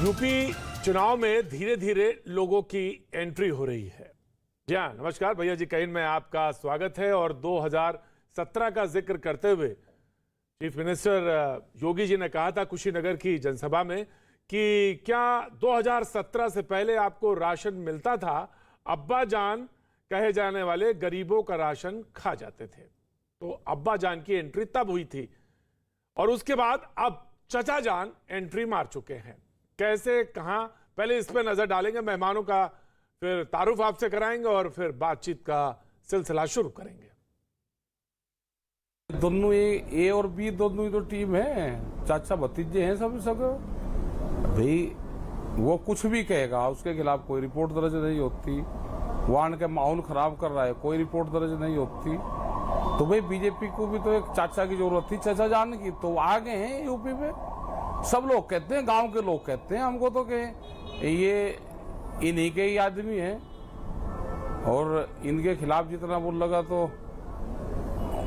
UP चुनाव में धीरे धीरे लोगों की एंट्री हो रही है। जी हाँ, नमस्कार भैया जी, कहीं में आपका स्वागत है। और 2017 का जिक्र करते हुए चीफ मिनिस्टर योगी जी ने कहा था कुशीनगर की जनसभा में कि क्या 2017 से पहले आपको राशन मिलता था, अब्बा जान कहे जाने वाले गरीबों का राशन खा जाते थे। तो अब्बा जान की एंट्री तब हुई थी और उसके बाद अब चचा जान एंट्री मार चुके हैं। कैसे, कहां, पहले इस पर नजर डालेंगे, मेहमानों का फिर तारुफ आपसे कराएंगे और फिर बातचीत का सिलसिला शुरू करेंगे। दोनों ए और बी दोनों ही तो टीम है, चाचा भतीजे हैं सब सब। भाई वो कुछ भी कहेगा, उसके खिलाफ कोई रिपोर्ट दर्ज नहीं होती। वार्ड के माहौल खराब कर रहा है, कोई रिपोर्ट दर्ज नहीं होती। तो भाई बीजेपी को भी तो एक चाचा की जरूरत थी, चाचा जान की, तो आ गए हैं यूपी में। सब लोग कहते हैं, गांव के लोग कहते हैं हमको तो कि ये इन्हीं के ही आदमी हैं और इनके खिलाफ जितना बोल लगा तो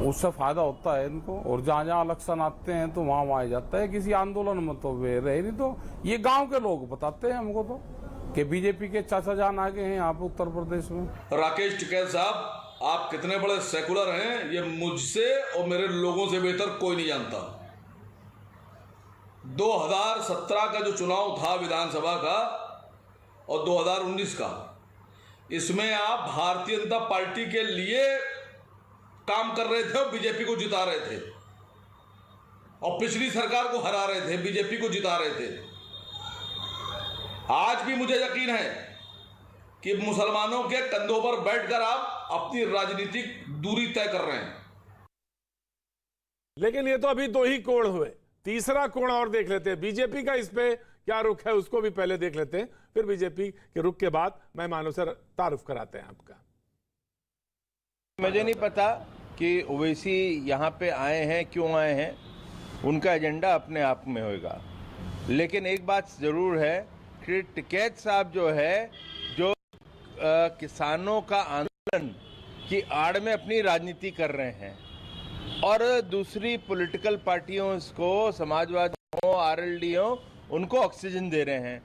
उससे फायदा होता है इनको। और जहां जहां इलेक्शन आते हैं तो वहां वहां जाता है। किसी आंदोलन में तो वे रहे नहीं, तो ये गांव के लोग बताते हैं हमको तो कि बीजेपी के चाचा जान आ गए हैं यहाँ पे उत्तर प्रदेश में। राकेश टिकैत साहब, आप कितने बड़े सेकुलर हैं ये मुझसे और मेरे लोगों से बेहतर कोई नहीं जानता। 2017 का जो चुनाव था विधानसभा का और 2019 का, इसमें आप भारतीय जनता पार्टी के लिए काम कर रहे थे और बीजेपी को जिता रहे थे और पिछली सरकार को हरा रहे थे, बीजेपी को जिता रहे थे। आज भी मुझे यकीन है कि मुसलमानों के कंधों पर बैठकर आप अपनी राजनीतिक दूरी तय कर रहे हैं। लेकिन ये तो अभी दो ही कोण हुए, तीसरा कोण और देख लेते हैं। बीजेपी का इस पे क्या रुख है उसको भी पहले देख लेते हैं, फिर बीजेपी के रुख के बाद मेहमानों से तारुफ कराते हैं आपका। मुझे नहीं पता कि ओवैसी यहाँ पे आए हैं, क्यों आए हैं, उनका एजेंडा अपने आप में होगा। लेकिन एक बात जरूर है कि टिकैत साहब जो है, जो किसानों का आंदोलन की आड़ में अपनी राजनीति कर रहे हैं और दूसरी पॉलिटिकल पार्टियों को, समाजवादी हो, आरएलडी हो, उनको ऑक्सीजन दे रहे हैं।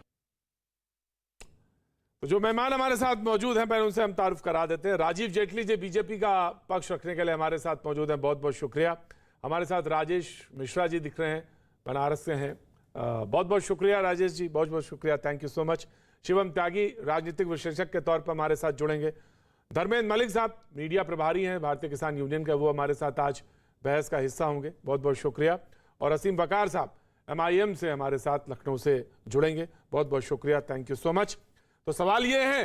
तो जो मेहमान हमारे साथ मौजूद हैं, पहले उनसे हम तारुफ करा देते हैं। राजीव जेटली जी बीजेपी का पक्ष रखने के लिए हमारे साथ मौजूद हैं, बहुत बहुत शुक्रिया। हमारे साथ राजेश मिश्रा जी दिख रहे हैं, बनारस से हैं, बहुत बहुत शुक्रिया राजेश जी, बहुत बहुत शुक्रिया, thank you so much. Shivam Tyagi राजनीतिक विश्लेषक के तौर पर हमारे साथ जुड़ेंगे। धर्मेंद्र मलिक साहब मीडिया प्रभारी हैं भारतीय किसान यूनियन का, वो हमारे साथ आज बहस का हिस्सा होंगे, बहुत बहुत शुक्रिया। और असीम वकार साहब MIM से हमारे साथ लखनऊ से जुड़ेंगे, बहुत बहुत शुक्रिया, थैंक यू सो मच। तो सवाल ये है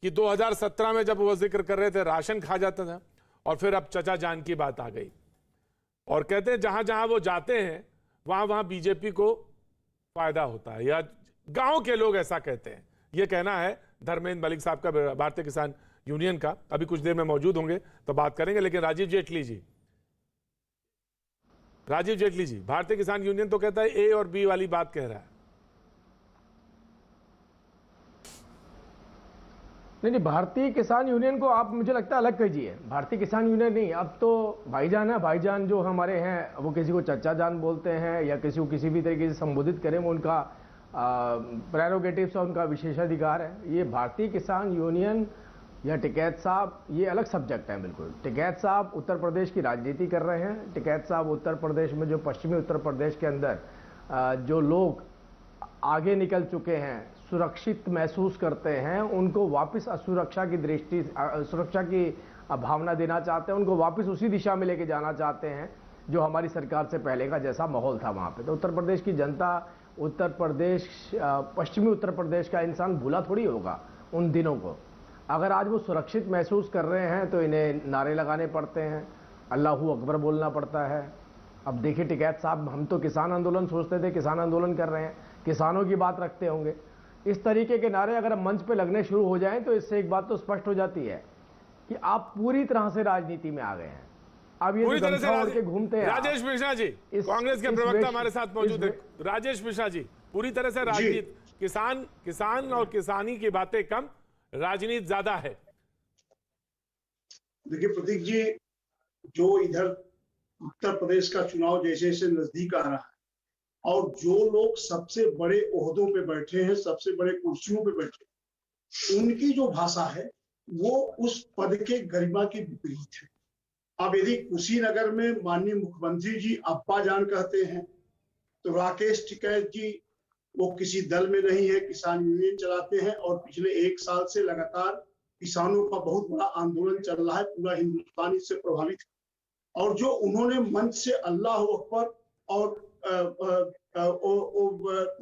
कि 2017 में जब वो जिक्र कर रहे थे राशन खा जाता था और फिर अब चचा जान की बात आ गई और कहते हैं जहां जहां वो जाते हैं वहां वहां बीजेपी को फायदा होता है, या गांव के लोग ऐसा कहते हैं। ये कहना है धर्मेंद्र मलिक साहब का, भारतीय किसान यूनियन का। अभी कुछ देर में मौजूद होंगे तो बात करेंगे। लेकिन राजीव जेटली जी भारतीय किसान यूनियन तो कहता है ए और बी वाली बात कह रहा है। नहीं, भारतीय किसान यूनियन को आप मुझे लगता है अलग कीजिए। भारतीय किसान यूनियन नहीं, अब तो भाईजान है। भाईजान जो हमारे हैं वो किसी को चचा जान बोलते हैं या किसी को किसी भी तरीके से संबोधित करें, वो उनका प्रेरोगेटिव्स और उनका विशेषाधिकार है। ये भारतीय किसान यूनियन या टिकैत साहब, ये अलग सब्जेक्ट है बिल्कुल। टिकैत साहब उत्तर प्रदेश की राजनीति कर रहे हैं। टिकैत साहब उत्तर प्रदेश में, जो पश्चिमी उत्तर प्रदेश के अंदर जो लोग आगे निकल चुके हैं, सुरक्षित महसूस करते हैं, उनको वापस असुरक्षा की दृष्टि, सुरक्षा की भावना देना चाहते हैं, उनको वापस उसी दिशा में लेके जाना चाहते हैं जो हमारी सरकार से पहले का जैसा माहौल था वहाँ पे। तो उत्तर प्रदेश की जनता, उत्तर प्रदेश, पश्चिमी उत्तर प्रदेश का इंसान भूला थोड़ी होगा उन दिनों को। अगर आज वो सुरक्षित महसूस कर रहे हैं तो इन्हें नारे लगाने पड़ते हैं, अल्लाहू अकबर बोलना पड़ता है। अब देखिए टिकैत साहब, हम तो किसान आंदोलन सोचते थे, किसान आंदोलन कर रहे हैं, किसानों की बात रखते होंगे। इस तरीके के नारे अगर मंच पे लगने शुरू हो जाएं तो इससे एक बात तो स्पष्ट हो जाती है कि आप पूरी तरह से राजनीति में आ गए हैं। अब ये गमछा ओढ़ के घूमते हैं। राजेश मिश्रा जी कांग्रेस के प्रवक्ता हमारे साथ मौजूद है। राजेश मिश्रा जी, पूरी तरह से राजनीति, किसान और किसानी की बातें कम, राजनीति ज्यादा है। देखिए प्रतीक जी, जो इधर उत्तर प्रदेश का चुनाव जैसे जैसे नजदीक आ रहा है, और जो लोग सबसे बड़े ओहदों पे बैठे हैं, सबसे बड़े कुर्सियों पे बैठे हैं, उनकी जो भाषा है वो उस पद के गरिमा के विपरीत है। अब यदि कुशीनगर में माननीय मुख्यमंत्री जी अब्बा जान कहते हैं, तो राकेश टिकैत जी वो किसी दल में नहीं है, किसान यूनियन चलाते हैं और पिछले 1 साल से लगातार किसानों का बहुत बड़ा आंदोलन चल रहा है, पूरा हिंदुस्तान इससे प्रभावित है। और जो उन्होंने मंच से अल्लाह अकबर और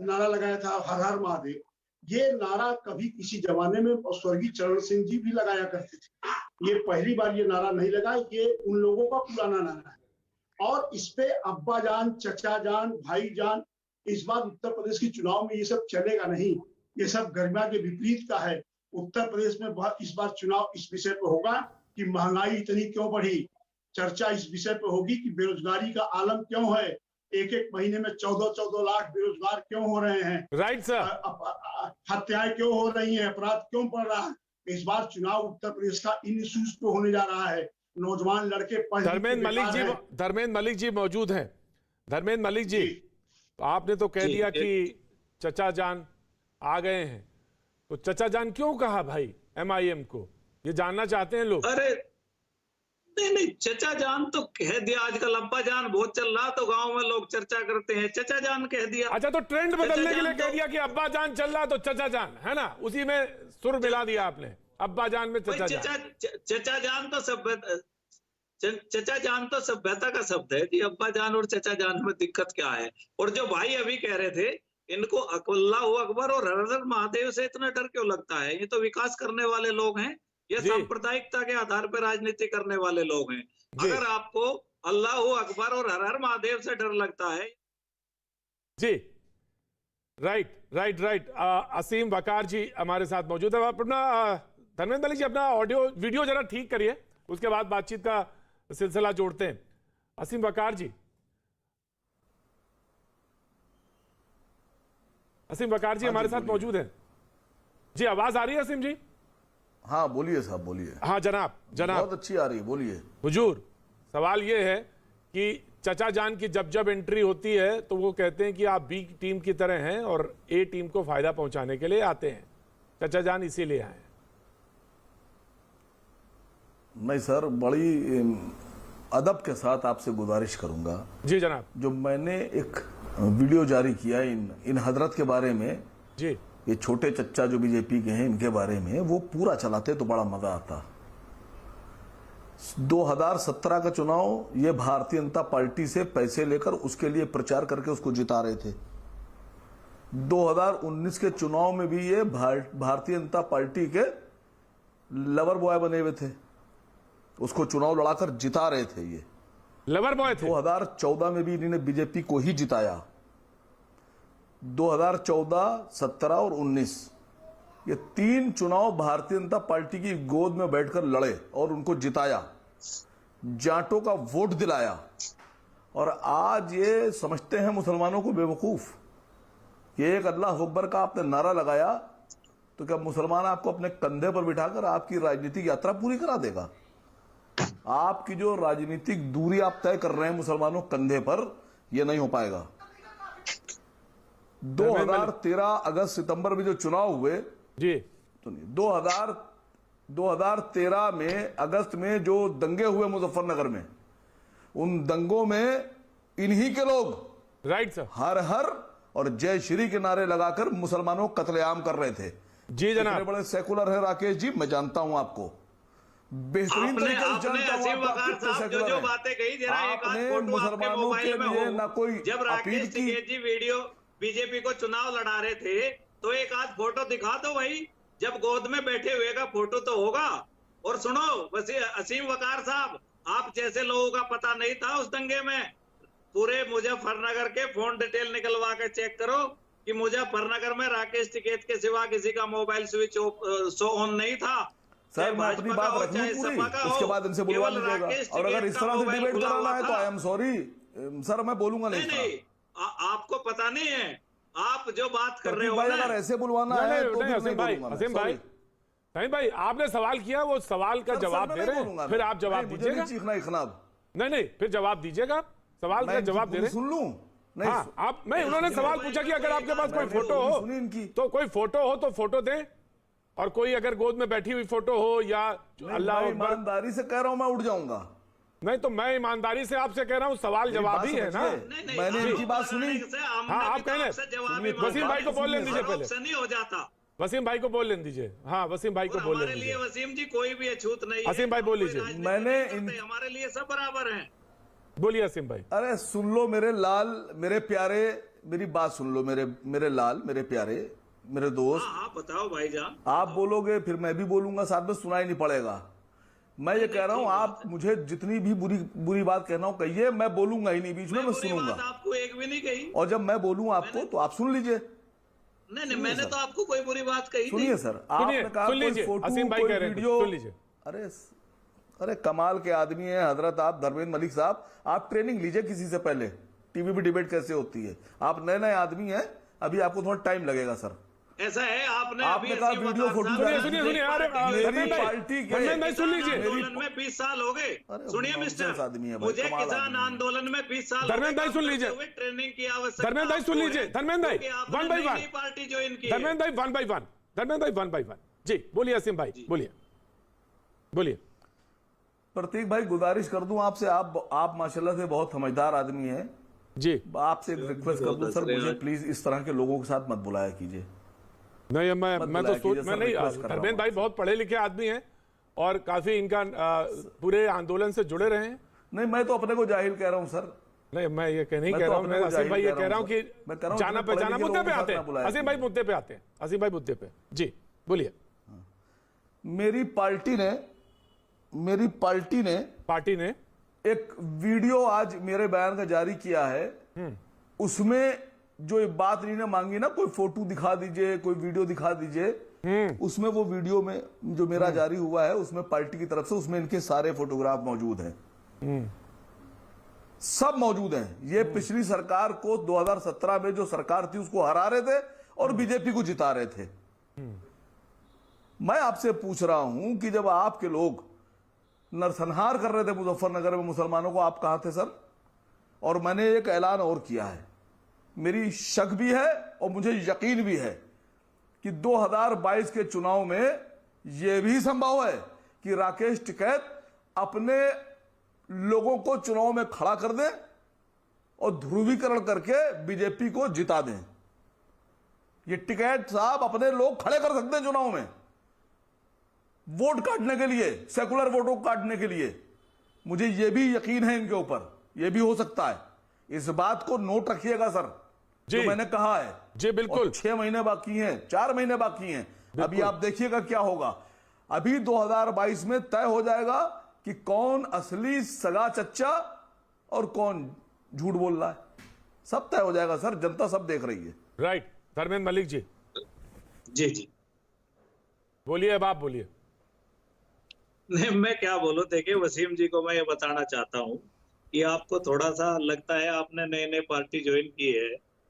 नारा लगाया था हर हर महादेव, ये नारा कभी किसी जमाने में स्वर्गीय चरण सिंह जी भी लगाया करते थे। ये पहली बार ये नारा नहीं लगा, ये उन लोगों का पुराना नारा है। और इस पे अब्बा जान, चचा जान, भाई जान, इस बार उत्तर प्रदेश के चुनाव में ये सब चलेगा नहीं। ये सब गरिमा के विपरीत का है। उत्तर प्रदेश में इस बार चुनाव इस विषय पर होगा कि महंगाई इतनी क्यों बढ़ी, चर्चा इस विषय पर होगी कि बेरोजगारी का आलम क्यों है, एक महीने में 14 लाख बेरोजगार क्यों हो रहे हैं, राइट सर, हत्याएं क्यों हो रही हैं, अपराध क्यों बढ़ रहा है। इस बार चुनाव उत्तर प्रदेश का इन इश्यूज पे होने जा रहा है। नौजवान लड़के धर्मेंद्र मलिक जी मौजूद हैं। धर्मेंद्र मलिक जी, तो आपने तो कह दिया कि चचा जान आ गए हैं, तो चचा जान क्यों कहा भाई MIM को, ये जानना चाहते हैं लोग। अरे नहीं, चचा जान तो कह दिया। आजकल अब्बा जान बहुत चल रहा, तो गांव में लोग चर्चा करते हैं, चचा जान कह दिया। अच्छा, तो ट्रेंड बदलने के लिए कह दिया कि अब्बा जान चल रहा तो चचा जान, है ना, उसी में सुर मिला दिया आपने, अब्बा जान में चचा जान। चचा जान तो सभ्यता, चचा जान तो सभ्यता का शब्द है जी। अब्बा जान और चचा जान में दिक्कत क्या है। और जो भाई अभी कह रहे थे, इनको अल्लाह अकबर और हर हर महादेव से इतना डर क्यों लगता है? ये तो विकास करने वाले लोग हैं, ये सांप्रदायिकता के आधार पर राजनीति करने वाले लोग हैं। अगर आपको अल्लाह अकबर और हर हर महादेव से डर लगता है जी, राइट। असीम वकार जी हमारे साथ मौजूद है। अपना धर्मेंद्र मलिक जी अपना ऑडियो वीडियो जरा ठीक करिए, उसके बाद बातचीत का सिलसिला जोड़ते हैं। असीम वकार जी, हमारे साथ मौजूद हैं जी। आवाज आ रही है असीम जी? हाँ बोलिए साहब, बोलिए। हाँ जनाब, बहुत अच्छी आ रही है, बोलिए। हुजूर, सवाल ये है कि चचा जान की जब एंट्री होती है तो वो कहते हैं कि आप B टीम की तरह हैं और A टीम को फायदा पहुंचाने के लिए आते हैं, चचा जान इसीलिए आए हैं। नहीं सर, बड़ी अदब के साथ आपसे गुजारिश करूंगा जी जनाब। जो मैंने एक वीडियो जारी किया इन हजरत के बारे में जी, ये छोटे चच्चा जो बीजेपी के हैं, इनके बारे में वो पूरा चलाते तो बड़ा मजा आता। 2017 का चुनाव ये भारतीय जनता पार्टी से पैसे लेकर उसके लिए प्रचार करके उसको जिता रहे थे। 2019 के चुनाव में भी ये भारतीय जनता पार्टी के लवर बॉय बने हुए थे, उसको चुनाव लड़ाकर जिता रहे थे। ये लवर बॉय थे। 2014 में भी इन्होंने बीजेपी को ही जिताया। 2014, 17 और 19 ये 3 चुनाव भारतीय जनता पार्टी की गोद में बैठकर लड़े और उनको जिताया, जाटों का वोट दिलाया। और आज ये समझते हैं मुसलमानों को बेवकूफ कि एक अल्लाह अकबर का आपने नारा लगाया तो क्या मुसलमान आपको अपने कंधे पर बिठाकर आपकी राजनीतिक यात्रा पूरी करा देगा? आपकी जो राजनीतिक दूरी आप तय कर रहे हैं मुसलमानों कंधे पर, यह नहीं हो पाएगा। 2013 अगस्त सितंबर में जो चुनाव हुए जी, तो 2013 में अगस्त में जो दंगे हुए मुजफ्फरनगर में, उन दंगों में इन्हीं के लोग राइट सर हर हर और जय श्री के नारे लगाकर मुसलमानों को कत्लेआम कर रहे थे। जी जनाब, बड़े सेकुलर है राकेश जी, मैं जानता हूं आपको बेहतरीन तरीके से जानता हूं। जो बातें कही, जरा एक आध फोटो आपके मोबाइल में हो। ना कोई जब राकेश टिकैत जी वीडियो बीजेपी को चुनाव लड़ा रहे थे तो एक आध फोटो दिखा दो भाई, जब गोद में बैठे हुए का फोटो तो होगा। और सुनो असीम वकार साहब, आप जैसे लोगों का पता नहीं था उस दंगे में। पूरे मुजफ्फरनगर के फोन डिटेल निकलवा के चेक करो कि मुजफ्फरनगर में राकेश टिकैत के सिवा किसी का मोबाइल स्विच ऑन नहीं था। सर मैं अपनी बात रखूं पूरी, उसके बाद इनसे बुलवा लीजिएगा। और अगर इस तरह से डिबेट कराना है तो आई एम सॉरी सर, मैं बोलूंगा नहीं। आपको पता नहीं है, आप जो बात कर रहे हो ना, अगर ऐसे बुलवाना है तो असीम भाई आपने सवाल किया, वो सवाल का जवाब दे रहे हैं, फिर आप जवाब दीजिएगा। चीखना इखनाब नहीं, फिर जवाब दीजिएगा, सवाल का जवाब दे रहे हैं। सुन लूं नहीं हाँ, आप मैं उन्होंने सवाल पूछा कि अगर आपके पास कोई फोटो हो सुनिए इनकी। तो कोई फोटो हो तो फोटो दें, और कोई अगर गोद में बैठी हुई फोटो हो या अल्लाह मैं अकबर। ईमानदारी से कह रहा हूं, मैं उठ जाऊंगा। नहीं तो मैं ईमानदारी से आपसे कह रहा हूं, सवाल जवाब ही है ना। समझिए। मैंने इनकी बात सुनी। हाँ, आप कह रहे वसीम भाई को बोल लेने दीजिए पहले। नहीं हो जाता। वसीम भाई को बोल लेने दीजिए। हाँ, वसीम भाई को बोल लेने हमारे लिए दीजिए। वसीम जी कोई भी अछूत नहीं है। वसीम भाई बोल लीजिए। हमारे लिए सब बराबर हैं। बोलिए वसीम भाई। अरे सुन लो मेरे लाल, मेरे प्यारे, मेरी बात सुन लो मेरे लाल, मेरे प्यारे, मेरे दोस्त। हाँ बताओ भाईजान। आप बोलोगे फिर मैं भी बोलूंगा, साथ में सुनाई नहीं पड़ेगा। मैं ये कह रहा हूं, आप मुझे जितनी भी बुरी बात कहना हो कहिए, मैं बोलूंगा ही नहीं, बीच में मैं सुनूंगा। आपको एक भी नहीं कही। और जब मैं बोलूं आपको तो आप सुन लीजिए। नहीं, मैंने तो आपको कोई बुरी बात कही नहीं। सुनिए सर, आपने कहा कोई फोटो, कोई वीडियो। सुन लीजिए। अरे कमाल के आदमी हैं हजरत आप धर्मेंद्र मलिक साहब। आप ट्रेनिंग लीजिए किसी से पहले, टीवी पे डिबेट कैसे होती है। आप नए आदमी हैं, अभी आपको थोड़ा टाइम लगेगा सर। ऐसा है, आपने कहा वीडियो फोटो। सुनिए अरे पार्टी के धर्मेंद्र भाई सुन लीजिए। आंदोलन में 20 साल हो गए। सुनिए मिस्टर, आदमी है, मुझे किसान आंदोलन में 20 साल धर्मेंद्र भाई सुन लीजिए। ट्रेनिंग की आवश्यकता। धर्मेंद्र भाई सुन लीजिए। धर्मेंद्र भाई one by one party join की। धर्मेंद्र भाई वन बाई वन। धर्मेंद्र भाई वन बाई वन। जी बोलिए असीम भाई, बोलिए। प्रतीक भाई गुजारिश कर दूं आपसे, आप माशाल्लाह से बहुत समझदार आदमी हैं जी। आपसे एक रिक्वेस्ट कर दूं सर, मुझे प्लीज इस तरह के लोगों के साथ मत बुलाया कीजिए। नहीं मैं नहीं, धर्मेंद्र भाई बहुत पढ़े लिखे आदमी हैं और काफी इनका पूरे आंदोलन से जुड़े रहे हैं। नहीं मैं तो अपने को जाहिल कह रहा हूं सर। नहीं मैं ये नहीं कह रहा हूं, मैं असीम भाई ये कह रहा हूं कि जाना पहचाना मुद्दे पे आते हैं। असीम भाई मुद्दे पे आते हैं। असीम भाई मुद्दे पे जी बोलिए। मेरी पार्टी ने एक वीडियो आज मेरे बयान का जारी किया है। उसमें जो ये बात इन्होंने मांगी ना, कोई फोटो दिखा दीजिए, कोई वीडियो दिखा दीजिए, उसमें वो वीडियो में जो मेरा जारी हुआ है उसमें पार्टी की तरफ से उसमें इनके सारे फोटोग्राफ मौजूद हैं। सब मौजूद हैं। ये पिछली सरकार को 2017 में जो सरकार थी उसको हरा रहे थे और बीजेपी को जिता रहे थे। मैं आपसे पूछ रहा हूं कि जब आपके लोग नरसंहार कर रहे थे मुजफ्फरनगर में मुसलमानों को, आप कहां थे सर? और मैंने एक ऐलान और किया है, मेरी शक भी है और मुझे यकीन भी है कि 2022 के चुनाव में यह भी संभव है कि राकेश टिकैत अपने लोगों को चुनाव में खड़ा कर दें और ध्रुवीकरण करके बीजेपी को जिता दें। ये टिकैत साहब अपने लोग खड़े कर सकते हैं चुनाव में वोट काटने के लिए, सेकुलर वोटों काटने के लिए। मुझे यह भी यकीन है इनके ऊपर, यह भी हो सकता है। इस बात को नोट रखिएगा सर, जो मैंने कहा है। जी बिल्कुल। 6 महीने बाकी हैं, 4 महीने बाकी हैं। अभी आप देखिएगा क्या होगा। अभी 2022 में तय हो जाएगा कि कौन असली सगा चच्चा और कौन झूठ बोल रहा है। सब तय हो जाएगा सर, जनता सब देख रही है। राइट। धर्मेंद्र मलिक जी जी बोलिए। अब आप बोलिए। नहीं मैं क्या बोलूं, देखिए वसीम जी को मैं ये बताना चाहता हूं कि आपको थोड़ा सा लगता है आपने नई पार्टी ज्वाइन की है,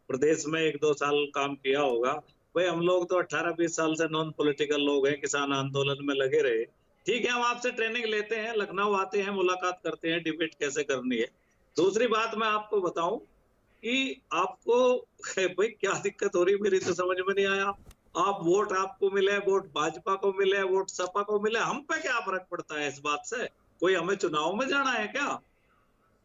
प्रदेश में 1-2 साल काम किया होगा। भाई हम लोग तो 18-20 साल से नॉन पॉलिटिकल लोग हैं, किसान आंदोलन में लगे रहे। ठीक है, हम आपसे ट्रेनिंग लेते हैं, लखनऊ आते हैं, मुलाकात करते हैं, डिबेट कैसे करनी है। दूसरी बात मैं आपको बताऊं कि आपको भाई क्या दिक्कत हो रही मेरी तो समझ में नहीं आया। आप वोट आपको मिले, वोट भाजपा को मिले, वोट सपा को मिले, हम पे क्या फर्क पड़ता है इस बात से? कोई हमें चुनाव में जाना है क्या?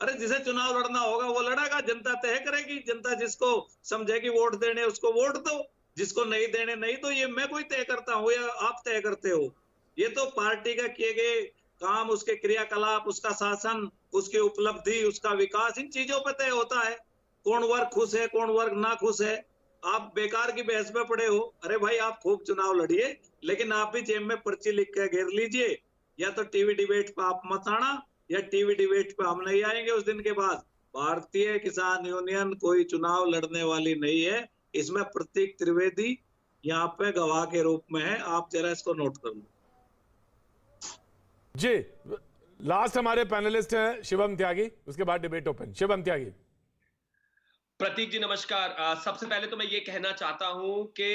अरे जिसे चुनाव लड़ना होगा वो लड़ेगा, जनता तय करेगी। जनता जिसको समझेगी वोट देने उसको वोट दो, जिसको नहीं देने नहीं। तो ये मैं कोई तय करता हूँ या आप तय करते हो? ये तो पार्टी का किए गए काम, उसके क्रियाकलाप, उसका शासन, उसकी उपलब्धि, उसका विकास, इन चीजों पर तय होता है। कौन वर्ग खुश है, कौन वर्ग ना खुश है। आप बेकार की बहस में पड़े हो। अरे भाई आप खूब चुनाव लड़िए, लेकिन आप भी जेब में पर्ची लिख के घेर लीजिए। या तो टीवी डिबेट पे आप मत आना, या टीवी डिबेट पे हम नहीं आएंगे उस दिन के बाद। भारतीय किसान यूनियन कोई चुनाव लड़ने वाली नहीं है। इसमें प्रतीक त्रिवेदी यहाँ पे गवाह के रूप में है। आप जरा इसको नोट कर लो जी। लास्ट हमारे पैनलिस्ट हैं शिवम त्यागी, उसके बाद डिबेट ओपन। शिवम त्यागी। प्रतीक जी नमस्कार। सबसे पहले तो मैं ये कहना चाहता हूं कि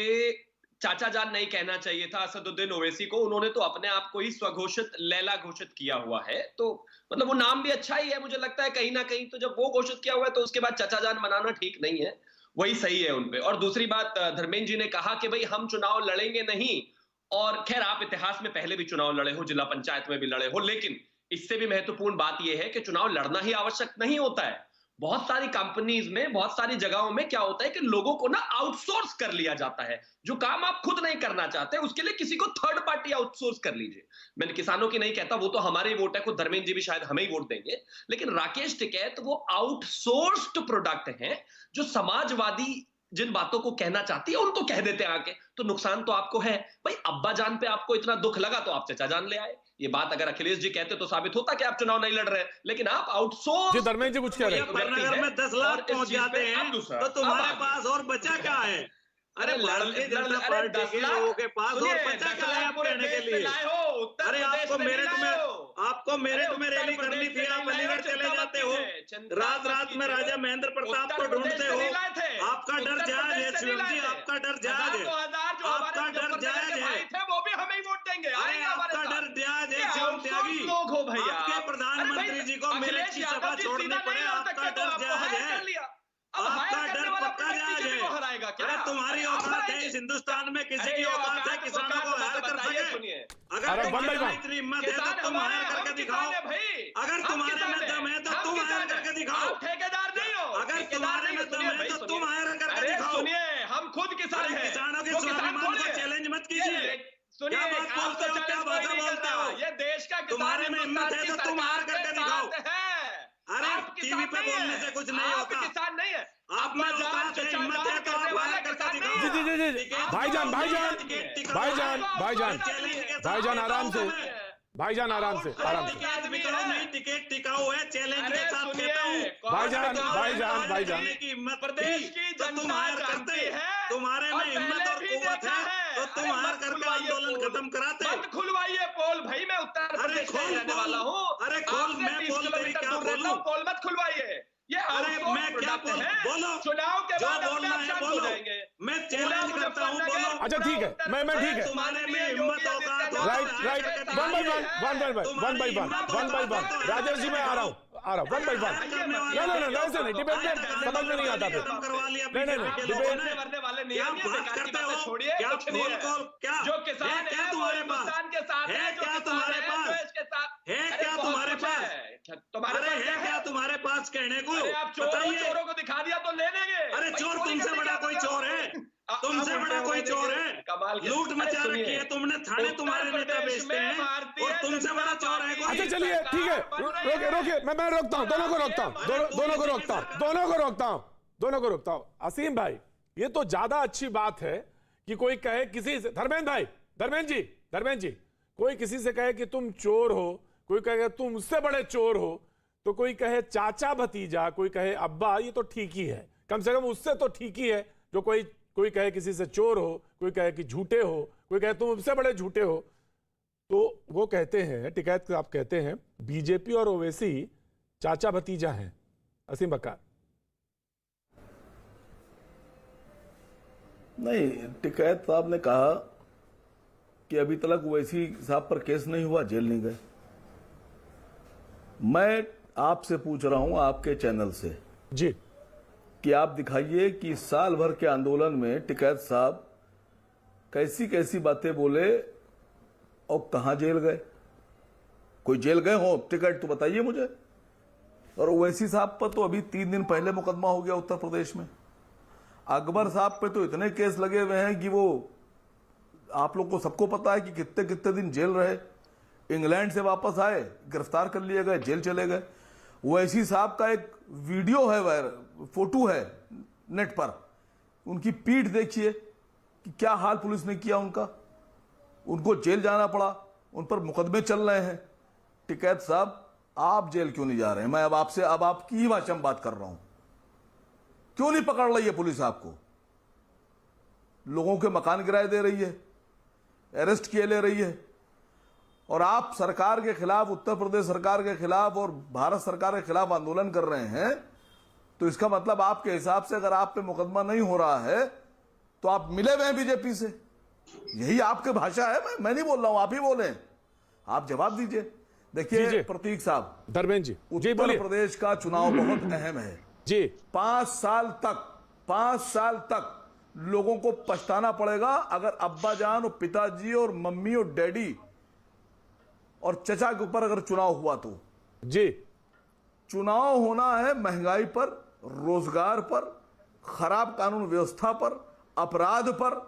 चाचा जान नहीं कहना चाहिए था असदुद्दीन ओवैसी को, उन्होंने तो अपने आप को ही स्वघोषित लैला घोषित किया हुआ है। तो मतलब वो नाम भी अच्छा ही है, मुझे लगता है कहीं ना कहीं। तो जब वो घोषित किया हुआ है तो उसके बाद चाचा जान मनाना ठीक नहीं है, वही सही है उनपे। और दूसरी बात, धर्मेंद्र जी ने कहा कि भाई हम चुनाव लड़ेंगे नहीं, और खैर आप इतिहास में पहले भी चुनाव लड़े हो, जिला पंचायत में भी लड़े हो, लेकिन इससे भी महत्वपूर्ण बात यह है कि चुनाव लड़ना ही आवश्यक नहीं होता है। बहुत सारी कंपनीज में, बहुत सारी जगहों में क्या होता है कि लोगों को ना आउटसोर्स कर लिया जाता है। जो काम आप खुद नहीं करना चाहते उसके लिए किसी को थर्ड पार्टी आउटसोर्स कर लीजिए। मैंने किसानों की नहीं कहता, वो तो हमारे ही वोट है, खुद धर्मेंद्र जी भी शायद हमें ही वोट देंगे, लेकिन राकेश टिकैत वो आउटसोर्स्ड प्रोडक्ट हैं जो समाजवादी जिन बातों को कहना चाहती है उनको कह देते हैं आके। तो नुकसान तो आपको है भाई। अब्बा जान पे आपको इतना दुख लगा तो आप चाचा जान ले आए। ये बात अगर अखिलेश जी कहते तो साबित होता कि आप चुनाव नहीं लड़ रहे, लेकिन आप आउटसोर्स। जी धर्मेंद्र जी कुछ कह रहे हैं। नगर में 10 लाख पहुंच जाते हैं तो तुम्हारे पास और बचा क्या है? अरे भारतीय जनता पार्टी के लोगों के पास और बचा क्या है आप कहने के लिए? अरे आपको मेरिट में रैली करनी थी, आप अलीगढ़ चले जाते हो, रात रात में राजा महेंद्र प्रताप को ढूंढते हो। आपका डर जायज है शिवम जी, आपका डर जायज है, आपका डर जायज है, वो भी हमें ही वोट देंगे। अरे आपका डर जायज है शिवम त्यागी। लोग हो भैया, आपके प्रधानमंत्री जी को मेरिट की सभा छोड़नी पड़े, आपका डर जायज है, आपका डर पक्का जायज है। अरे तुम्हारी औकात है इस हिंदुस्तान में, किसी की औकात है किसानों को हायर कर सके? अगर तुम्हारी इतनी हिम्मत है तो तुम हायर करके दिखाओ। अगर तुम्हारे में दम है तो तुम हायर करके दिखाओ। ठेकेदार नहीं हो, अगर तुम्हारे में दम है तो तुम हायर करके दिखाओ। सुनिए, हम खुद किसान हैं, किसानों के स्वाभिमान को चैलेंज मत कीजिए। क्या बात बोलते हो, क्या भाषा बोलते हो? ये देश का तुम्हारे में हिम्मत है तो तुम हायर करके दिखाओ। अरे टीवी पे बोलने से कुछ नहीं होता। किसान नहीं है, आप में औकात है, हिम्मत है तो आप हायर करके दिखाओ। जी भाईजान आराम से, भाईजान आराम से। टिकट बिकाऊ नहीं, टिकट टिकाऊ है, चैलेंज के साथ कहता हूँ। भाईजान की हिम्मत प्रदेश की तो तुम हायर करते हैं, तुम्हारे में हिम्मत और कुव्वत है तो तुम हायर करके आंदोलन खत्म कराते। मत खुलवाइए पोल भाई, मैं उत्तर प्रदेश से रहने वाला हूँ। अरे खोल, मैं पोल तेरी क्या बोलूं? पोल मत खुलवाइए। ये अरे मैं क्या बोलो, चुनाव के जो बाद बोलना है बोलो, मैं चैलेंज करता हूँ, बोलो। अच्छा ठीक है, मैं ठीक है। तुम्हारे में हिम्मत औकात हो, right one by one. Rajesh ji मैं आ रहा हूँ, वन बाई वन। नहीं ऐसे नहीं, डिबेट में समझ में नहीं आता फिर। नहीं डिबेट छोड़िए, कुछ नहीं है। जो किसान है तुम्हारे पास हिंदुस्तान के साथ है, क्या तुम्हारे पास है, क्या तुम्हारे पास तुम्हारे है, क्या तुम्हारे पास कहने को? आप चोरों को दिखा दिया तो ले लेंगे। अरे चोर तुमसे बड़ा कोई चोर है? तुमसे बड़ा कोई चोर है? लूट मचा रखी है तुमने, थाने तुम्हारे नेता बेचते हैं और तुमसे बड़ा चोर है कोई? अच्छा चलिए ठीक है, रोकिए मैं रोकता हूँ, दोनों को रोकता हूँ। असीम भाई, ये तो ज्यादा अच्छी बात है कि कोई कहे किसी से, धर्मेंद्र जी कोई किसी से कहे कि तुम चोर हो, कोई कहे तुम उससे बड़े चोर हो, तो कोई कहे चाचा भतीजा, कोई कहे अब्बा, ये तो ठीक ही है, कम से कम उससे तो ठीक ही है। जो कोई कहे किसी से चोर हो, कोई कहे कि झूठे हो, कोई कहे तुम उससे बड़े झूठे हो। तो वो कहते हैं, टिकैत आप कहते हैं बीजेपी और ओवैसी चाचा भतीजा हैं। असीम बकार नहीं, टिकैत साहब ने कहा कि अभी तक ओवैसी साहब पर केस नहीं हुआ, जेल नहीं गए। मैं आपसे पूछ रहा हूं, आपके चैनल से जी, कि आप दिखाइए कि साल भर के आंदोलन में टिकैत साहब कैसी कैसी बातें बोले और कहां जेल गए। कोई जेल गए हो टिकैत तो बताइए मुझे। और ओवैसी साहब पर तो अभी 3 दिन पहले मुकदमा हो गया उत्तर प्रदेश में। अकबर साहब पे तो इतने केस लगे हुए हैं कि वो आप लोग को सबको पता है कि कितने कितने दिन जेल रहे। इंग्लैंड से वापस आए, गिरफ्तार कर लिए गए, जेल चले गए। ओवैसी साहब का एक वीडियो है, फोटो है नेट पर, उनकी पीठ देखिए कि क्या हाल पुलिस ने किया उनका। उनको जेल जाना पड़ा, उन पर मुकदमे चल रहे हैं। टिकैत साहब, आप जेल क्यों नहीं जा रहे हैं? मैं अब आपकी ही भाषा में बात कर रहा हूं। क्यों नहीं पकड़ रही है पुलिस आपको? लोगों के मकान किराए दे रही है, अरेस्ट किए ले रही है, और आप सरकार के खिलाफ, उत्तर प्रदेश सरकार के खिलाफ और भारत सरकार के खिलाफ आंदोलन कर रहे हैं। तो इसका मतलब आपके हिसाब से अगर आप पे मुकदमा नहीं हो रहा है तो आप मिले हुए हैं बीजेपी से। यही आपकी भाषा है। मैं नहीं बोल रहा हूं, आप ही बोले। आप जवाब दीजिए। देखिए प्रतीक साहब, धर्मेंद्र जी, उत्तर प्रदेश का चुनाव बहुत अहम है जी। 5 साल तक लोगों को पछताना पड़ेगा अगर अब्बा जान और पिताजी और मम्मी और डैडी और चचा के ऊपर अगर चुनाव हुआ तो। जी, चुनाव होना है महंगाई पर, रोजगार पर, खराब कानून व्यवस्था पर, अपराध पर।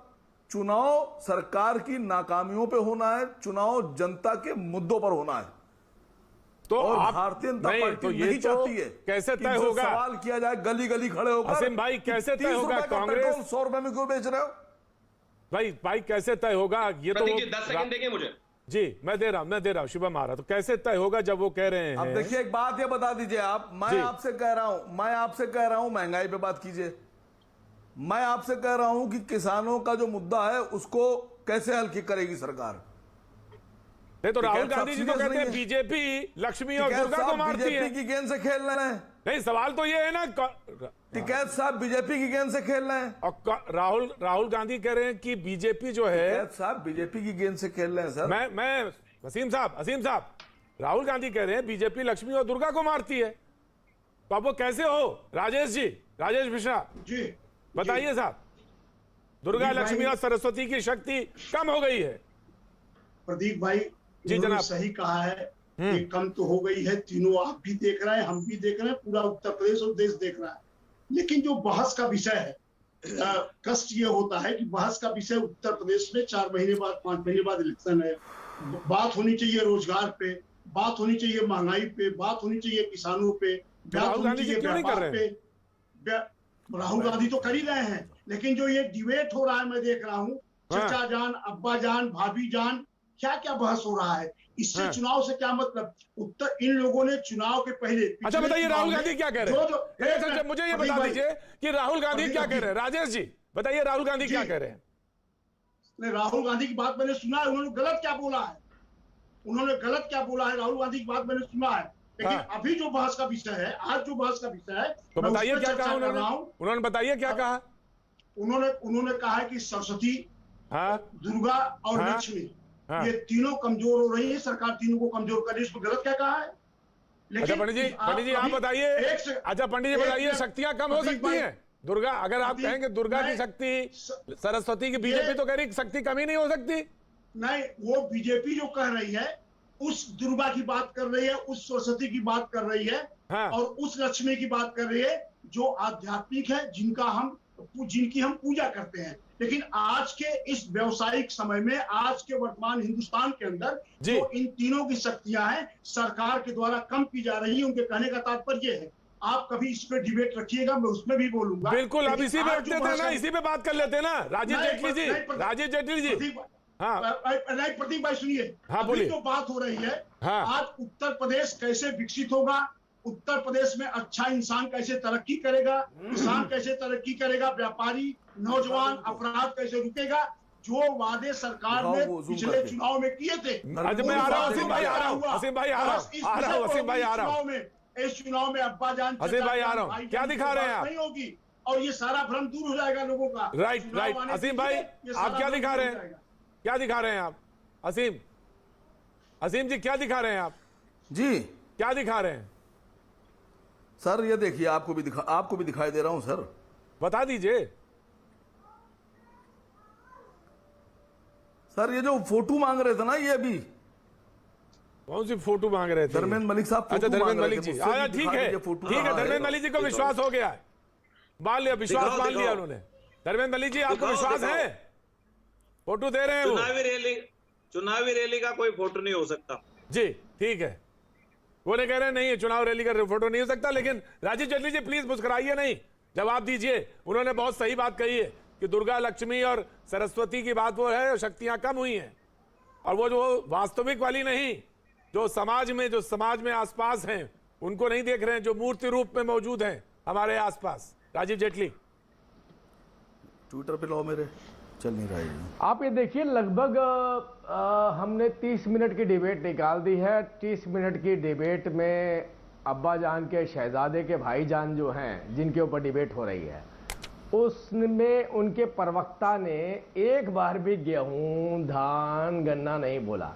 चुनाव सरकार की नाकामियों पे होना है, चुनाव जनता के मुद्दों पर होना है। तो और आप भारतीय जनता नहीं, पार्टी तो ये नहीं तो चाहती है कैसे कि तय जो होगा? सवाल किया जाए गली गली खड़े होकर। असीम भाई, कैसे तय 30 होगा? रुपए का कांग्रेस पेट्रोल 100 रुपए में क्यों बेच रहे हो? भाई कैसे तय होगा? ये तो प्रतीक जी 10 सेकंड देंगे मुझे। जी, मैं दे रहा हूं शुभम आ रहा। तो कैसे तय होगा जब वो कह रहे हैं? अब देखिए एक बात ये बता दीजिए आप, मैं आपसे कह रहा हूं महंगाई पे बात कीजिए। मैं आपसे कह रहा हूं कि किसानों का जो मुद्दा है उसको कैसे हल करेगी सरकार। नहीं तो राहुल गांधी जी तो कहते हैं बीजेपी लक्ष्मी और दुर्गा को मारती है। बीजेपी की गेंद से खेल रहे हैं। नहीं, सवाल तो ये है ना, टिकैत साहब बीजेपी की गेंद से खेल रहे हैं। और राहुल गांधी कह रहे हैं कि बीजेपी जो है, टिकैत साहब बीजेपी की गेंद से खेल रहे हैं सर। मैं असीम साहब, राहुल गांधी कह रहे हैं बीजेपी लक्ष्मी और दुर्गा को मारती है। तो अब वो कैसे हो? राजेश मिश्रा जी बताइए साहब। दुर्गा, लक्ष्मी और सरस्वती की शक्ति कम हो गई है। प्रदीप भाई जी जनाब, सही कहा है कि कम तो हो गई है। तीनों आप भी देख रहे हैं, हम भी देख रहे हैं, पूरा उत्तर प्रदेश और देश देख रहा है। लेकिन जो बहस का विषय है, कष्ट ये होता है कि बहस का विषय उत्तर प्रदेश में 4 महीने बाद 5 महीने बाद इलेक्शन है। बात होनी चाहिए रोजगार पे, बात होनी चाहिए महंगाई पे, बात होनी चाहिए किसानों पे, बात होनी चाहिए व्यापार पे। राहुल गांधी तो कर ही रहे हैं, लेकिन जो ये डिबेट हो रहा है मैं देख रहा हूँ, चचा जान, अब्बा जान, भाभी जान, क्या क्या बहस हो रहा है। इससे चुनाव से क्या मतलब? इन लोगों ने चुनाव के पहले। अच्छा बताइए राहुल गांधी क्या कह रहे हैं? मुझे ये बता दीजिए कि राहुल गांधी क्या कह रहे हैं। राजेश जी बताइए राहुल गांधी क्या कह रहे हैं? राहुल गांधी की बात मैंने सुना है, उन्होंने गलत क्या बोला है, राहुल गांधी की बात मैंने सुना है। लेकिन अभी जो बहस का विषय है, आज जो बहस का विषय है, तो बताइए क्या कहा उन्होंने बताइए क्या कहा? उन्होंने कहा है कि सरस्वती, दुर्गा और लक्ष्मी, ये तीनों कमजोर हो रही है, सरकार तीनों को कमजोर कर रही है। इसको गलत क्या कहा है? अच्छा पंडित जी आप बताइए। अच्छा पंडित जी बताइए, शक्तियां कम हो सकती हैं? दुर्गा, अगर आप कहेंगे दुर्गा की शक्ति, सरस्वती की, बीजेपी तो कह रही शक्ति कम ही नहीं हो सकती। नहीं, वो बीजेपी जो कह रही है उस दुर्गा की बात कर रही है, उस सरस्वती की बात कर रही है, और उस लक्ष्मी की बात कर रही है जो आध्यात्मिक है, जिनकी हम पूजा करते हैं। लेकिन आज के इस व्यवसायिक समय में, आज के वर्तमान हिंदुस्तान के अंदर जो इन तीनों की शक्तियां हैं सरकार के द्वारा कम की जा रही है। उनके कहने का तात्पर्य है, आप कभी इस पे डिबेट रखिएगा, मैं उसमें भी बोलूंगा। बिल्कुल, अब इसी पे रखते थे ना, इसी पे बात कर लेते ना। राजीव जेटली जी नहीं प्रतीक भाई सुनिए, बोलिए। तो बात हो रही है आज उत्तर प्रदेश कैसे विकसित होगा, उत्तर प्रदेश में अच्छा इंसान कैसे तरक्की करेगा, किसान कैसे तरक्की करेगा, व्यापारी, नौजवान, अपराध कैसे रुकेगा, जो वादे सरकार ने पिछले चुनाव में किए थे। मैं आ रहा हूं असीम भाई, इस चुनाव में अब्बा जान, असीम भाई आ रहा हूं, क्या दिखा रहे हैं आप? नहीं होगी और ये सारा भ्रम दूर हो जाएगा लोगों का। राइट असीम भाई, आप क्या दिखा रहे हैं? क्या दिखा रहे हैं आप? असीम जी क्या दिखा रहे हैं आप? जी क्या दिखा रहे हैं सर? ये देखिए, आपको भी दिखाई दे रहा हूं सर, बता दीजिए सर। ये जो फोटो मांग रहे थे ना, ये अभी कौन सी फोटो मांग रहे थे? धर्मेंद्र मलिक साहब। अच्छा धर्मेंद्र मलिक जी, ठीक है धर्मेंद्र मलिक जी को विश्वास हो गया है, मान लिया, विश्वास मान लिया उन्होंने। धर्मेंद्र मलिक जी आपको विश्वास है? फोटो दे रहे हैं चुनावी रैली का कोई फोटो नहीं हो सकता जी, ठीक है। वो नहीं कह रहे नहीं, चुनाव रैली का फोटो नहीं हो सकता। लेकिन राजीव जेटली जी प्लीज मुस्कुराइए नहीं, जवाब दीजिए। उन्होंने बहुत सही बात कही है कि दुर्गा, लक्ष्मी और सरस्वती की बात वो है, शक्तियां कम हुई हैं, और वो जो वास्तविक वाली नहीं, जो समाज में आसपास हैं, उनको नहीं देख रहे हैं, जो मूर्ति रूप में मौजूद हैं हमारे आसपास। राजीव जेटली ट्विटर पे लो, मेरे चल नहीं रहा है। आप ये देखिए, लगभग हमने 30 मिनट की डिबेट निकाल दी है। 30 मिनट की डिबेट में अब्बा जान के, शहजादे के भाई जान जो हैं, जिनके ऊपर डिबेट हो रही है, उसमें उनके प्रवक्ता ने एक बार भी गेहूं, धान, गन्ना नहीं बोला।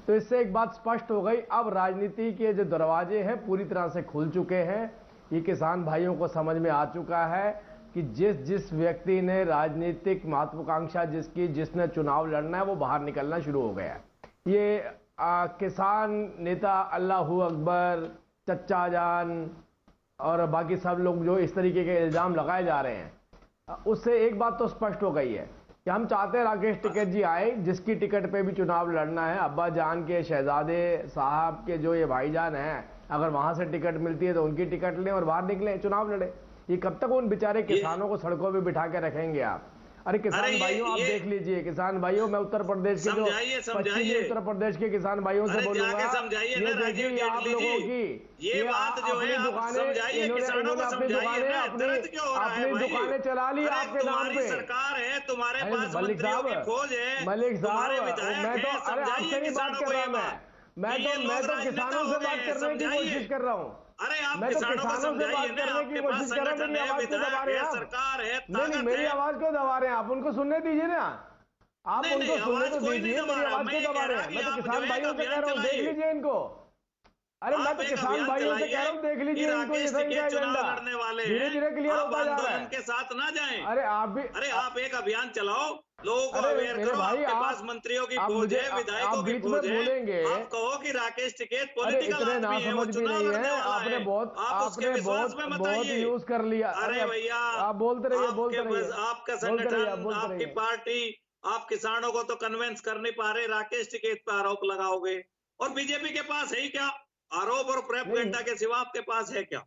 तो इससे एक बात स्पष्ट हो गई, अब राजनीति के जो दरवाजे हैं पूरी तरह से खुल चुके हैं। ये किसान भाइयों को समझ में आ चुका है कि जिस व्यक्ति ने राजनीतिक महत्वाकांक्षा जिसने चुनाव लड़ना है वो बाहर निकलना शुरू हो गया है। ये किसान नेता अल्लाहू अकबर, चच्चा जान और बाकी सब लोग जो इस तरीके के इल्जाम लगाए जा रहे हैं, उससे एक बात तो स्पष्ट हो गई है कि हम चाहते हैं राकेश टिकैत जी आए, जिसकी टिकट पे भी चुनाव लड़ना है। अब्बा जान के शहजादे साहब के जो ये भाईजान हैं, अगर वहां से टिकट मिलती है तो उनकी टिकट लें और बाहर निकलें, चुनाव लड़े। ये कब तक उन बेचारे किसानों को सड़कों पे बिठा के रखेंगे आप? अरे किसान भाइयों, आप देख लीजिए, किसान भाइयों, मैं उत्तर प्रदेश के जो पश्चिमी उत्तर प्रदेश के किसान भाइयों से बोलूंगा, ये देखिए आप लोगों की ये बात जो है समझाइए, किसानों को समझाइए, अपनी दुकानें चला ली आपके नाम पे। सरकार है, तुम्हारे पास मलिक साहब, फौज है, मलिक साहब, मैं तो अरे आपसे नहीं बात कर रहा, मैं तो किसानों से बात करने की कोशिश कर रहा हूँ। अरे आप मैं तो किसानों से बात करने की कोशिश कर रहा हूँ। मेरी आवाज क्यों दबा रहे हैं आप? सरकार है, नहीं, मेरी आवाज क्यों दबा रहे हैं आप? उनको सुनने दीजिए ना, आप उनको सुनने तो दीजिए, मेरी आवाज क्यों दबा रहे हैं? मैं तो किसान भाइयों से कह रहा हूँ, देख लीजिए इनको। अरे मैं तो किसान भाइयों से कह रहा हूँ, देख लीजिए इनको, ये सही का एजेंडा धीरे धीरे क्लियर होता जा रहा है। उनके साथ ना जाएं। अरे आप भी, अरे आप एक अभियान चलाओ, लोगों को अवेयर करो। भाई, आपके पास मंत्रियों की फौज है, विधायकों की फौज है। आप कहो कि राकेश टिकैत पॉलिटिकल आदमी है, वो चुनाव लड़ने वाला है। आपने बहुत यूज कर लिया। अरे भैया, आप बोलते रहिए, आपका संगठन, आपकी पार्टी, आप किसानों को तो कन्विंस कर नहीं पा रहे, राकेश टिकैत पे आरोप लगाओगे। और बीजेपी के पास है ही क्या? आरोप और प्रेपोगेंडा के सिवा आपके पास है क्या?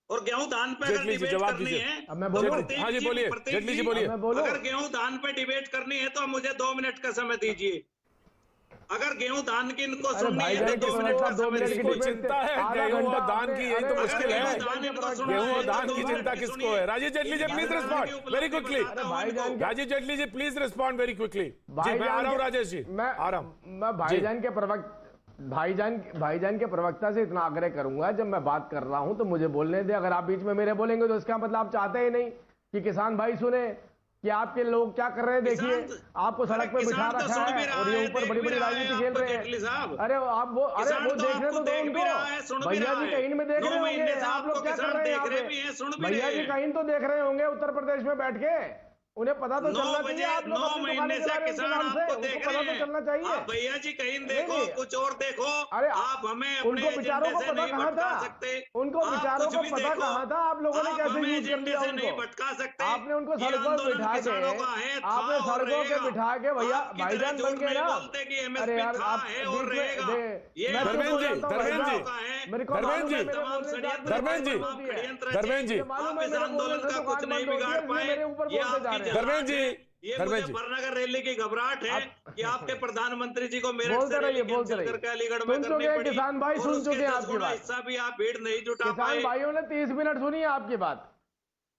और गेहूं धान पे अगर डिबेट करनी है, मैं बोलूं? हाँ जी बोलिए, जेटली जी बोलिए। अगर गेहूं धान पे डिबेट करनी है तो मुझे 2 मिनट का समय दीजिए। अगर गेहूं धान की इनको सुननी है तो 2 मिनट का समय किसको चिंता है गेहूं और धान की? यही तो मुश्किल है, गेहूं और धान की चिंता किसको है? Rajeev Jaitley ji please respond very quickly. Rajeev Jaitley ji please respond very quickly. जी मैं आ रहा हूँ राजेश जी, मैं आ रहा हूँ। मैं भाईजान के प्रवक्ता से इतना आग्रह करूंगा, जब मैं बात कर रहा हूं तो मुझे बोलने दे। अगर आप बीच में मेरे बोलेंगे तो इसका मतलब आप चाहते ही नहीं कि किसान भाई सुने कि आपके लोग क्या कर रहे हैं। देखिए, आपको सड़क पे बिठा रखा है और ये ऊपर बड़ी बड़ी राजनीति खेल रहे हैं। अरे वो देखने तो दो उनको, भैया जी कहीं में देख रहे होंगे आप लोग क्या कर रहे हैं यहाँ पे। भैया जी कहीं तो देख रहे होंगे उत्तर प्रदेश में बैठ के, उन्हें पता तो चलना चाहिए। आप लोग 9 महीने से किसान आपको देख रहे हैं। चलना चाहिए। भैया जी कहीं देखो, कुछ और देखो। अरे आप हमें उनको विचारों को पता कहाँ था? उनको विचारों को पता कहाँ था? आप लोगों ने कैसे यूज कर लिया नहीं भटका सकते। आपने उनको सड़कों पे बिठा के, आपने सड़कों पे बिठा के भैया भाईजान बन गए ना। अरे यार आप धर्मेंद्र जी आंदोलन का कुछ नहीं बिगाड़ पाए। मेरे ऊपर बोलते जा रहे हैं। धर्मेंद्र जी, ये मुजफ्फरनगर रैली की घबराहट है कि आपके प्रधानमंत्री जी को मेरठ से रैली कैंसिल करके अलीगढ़ में करनी पड़ी। किसान भाई सुन चुके हैं आपकी बात। हिस्सा भी आप भीड़ नहीं जुटा पाए। किसान भाइयों ने 30 मिनट सुनी है आपकी बात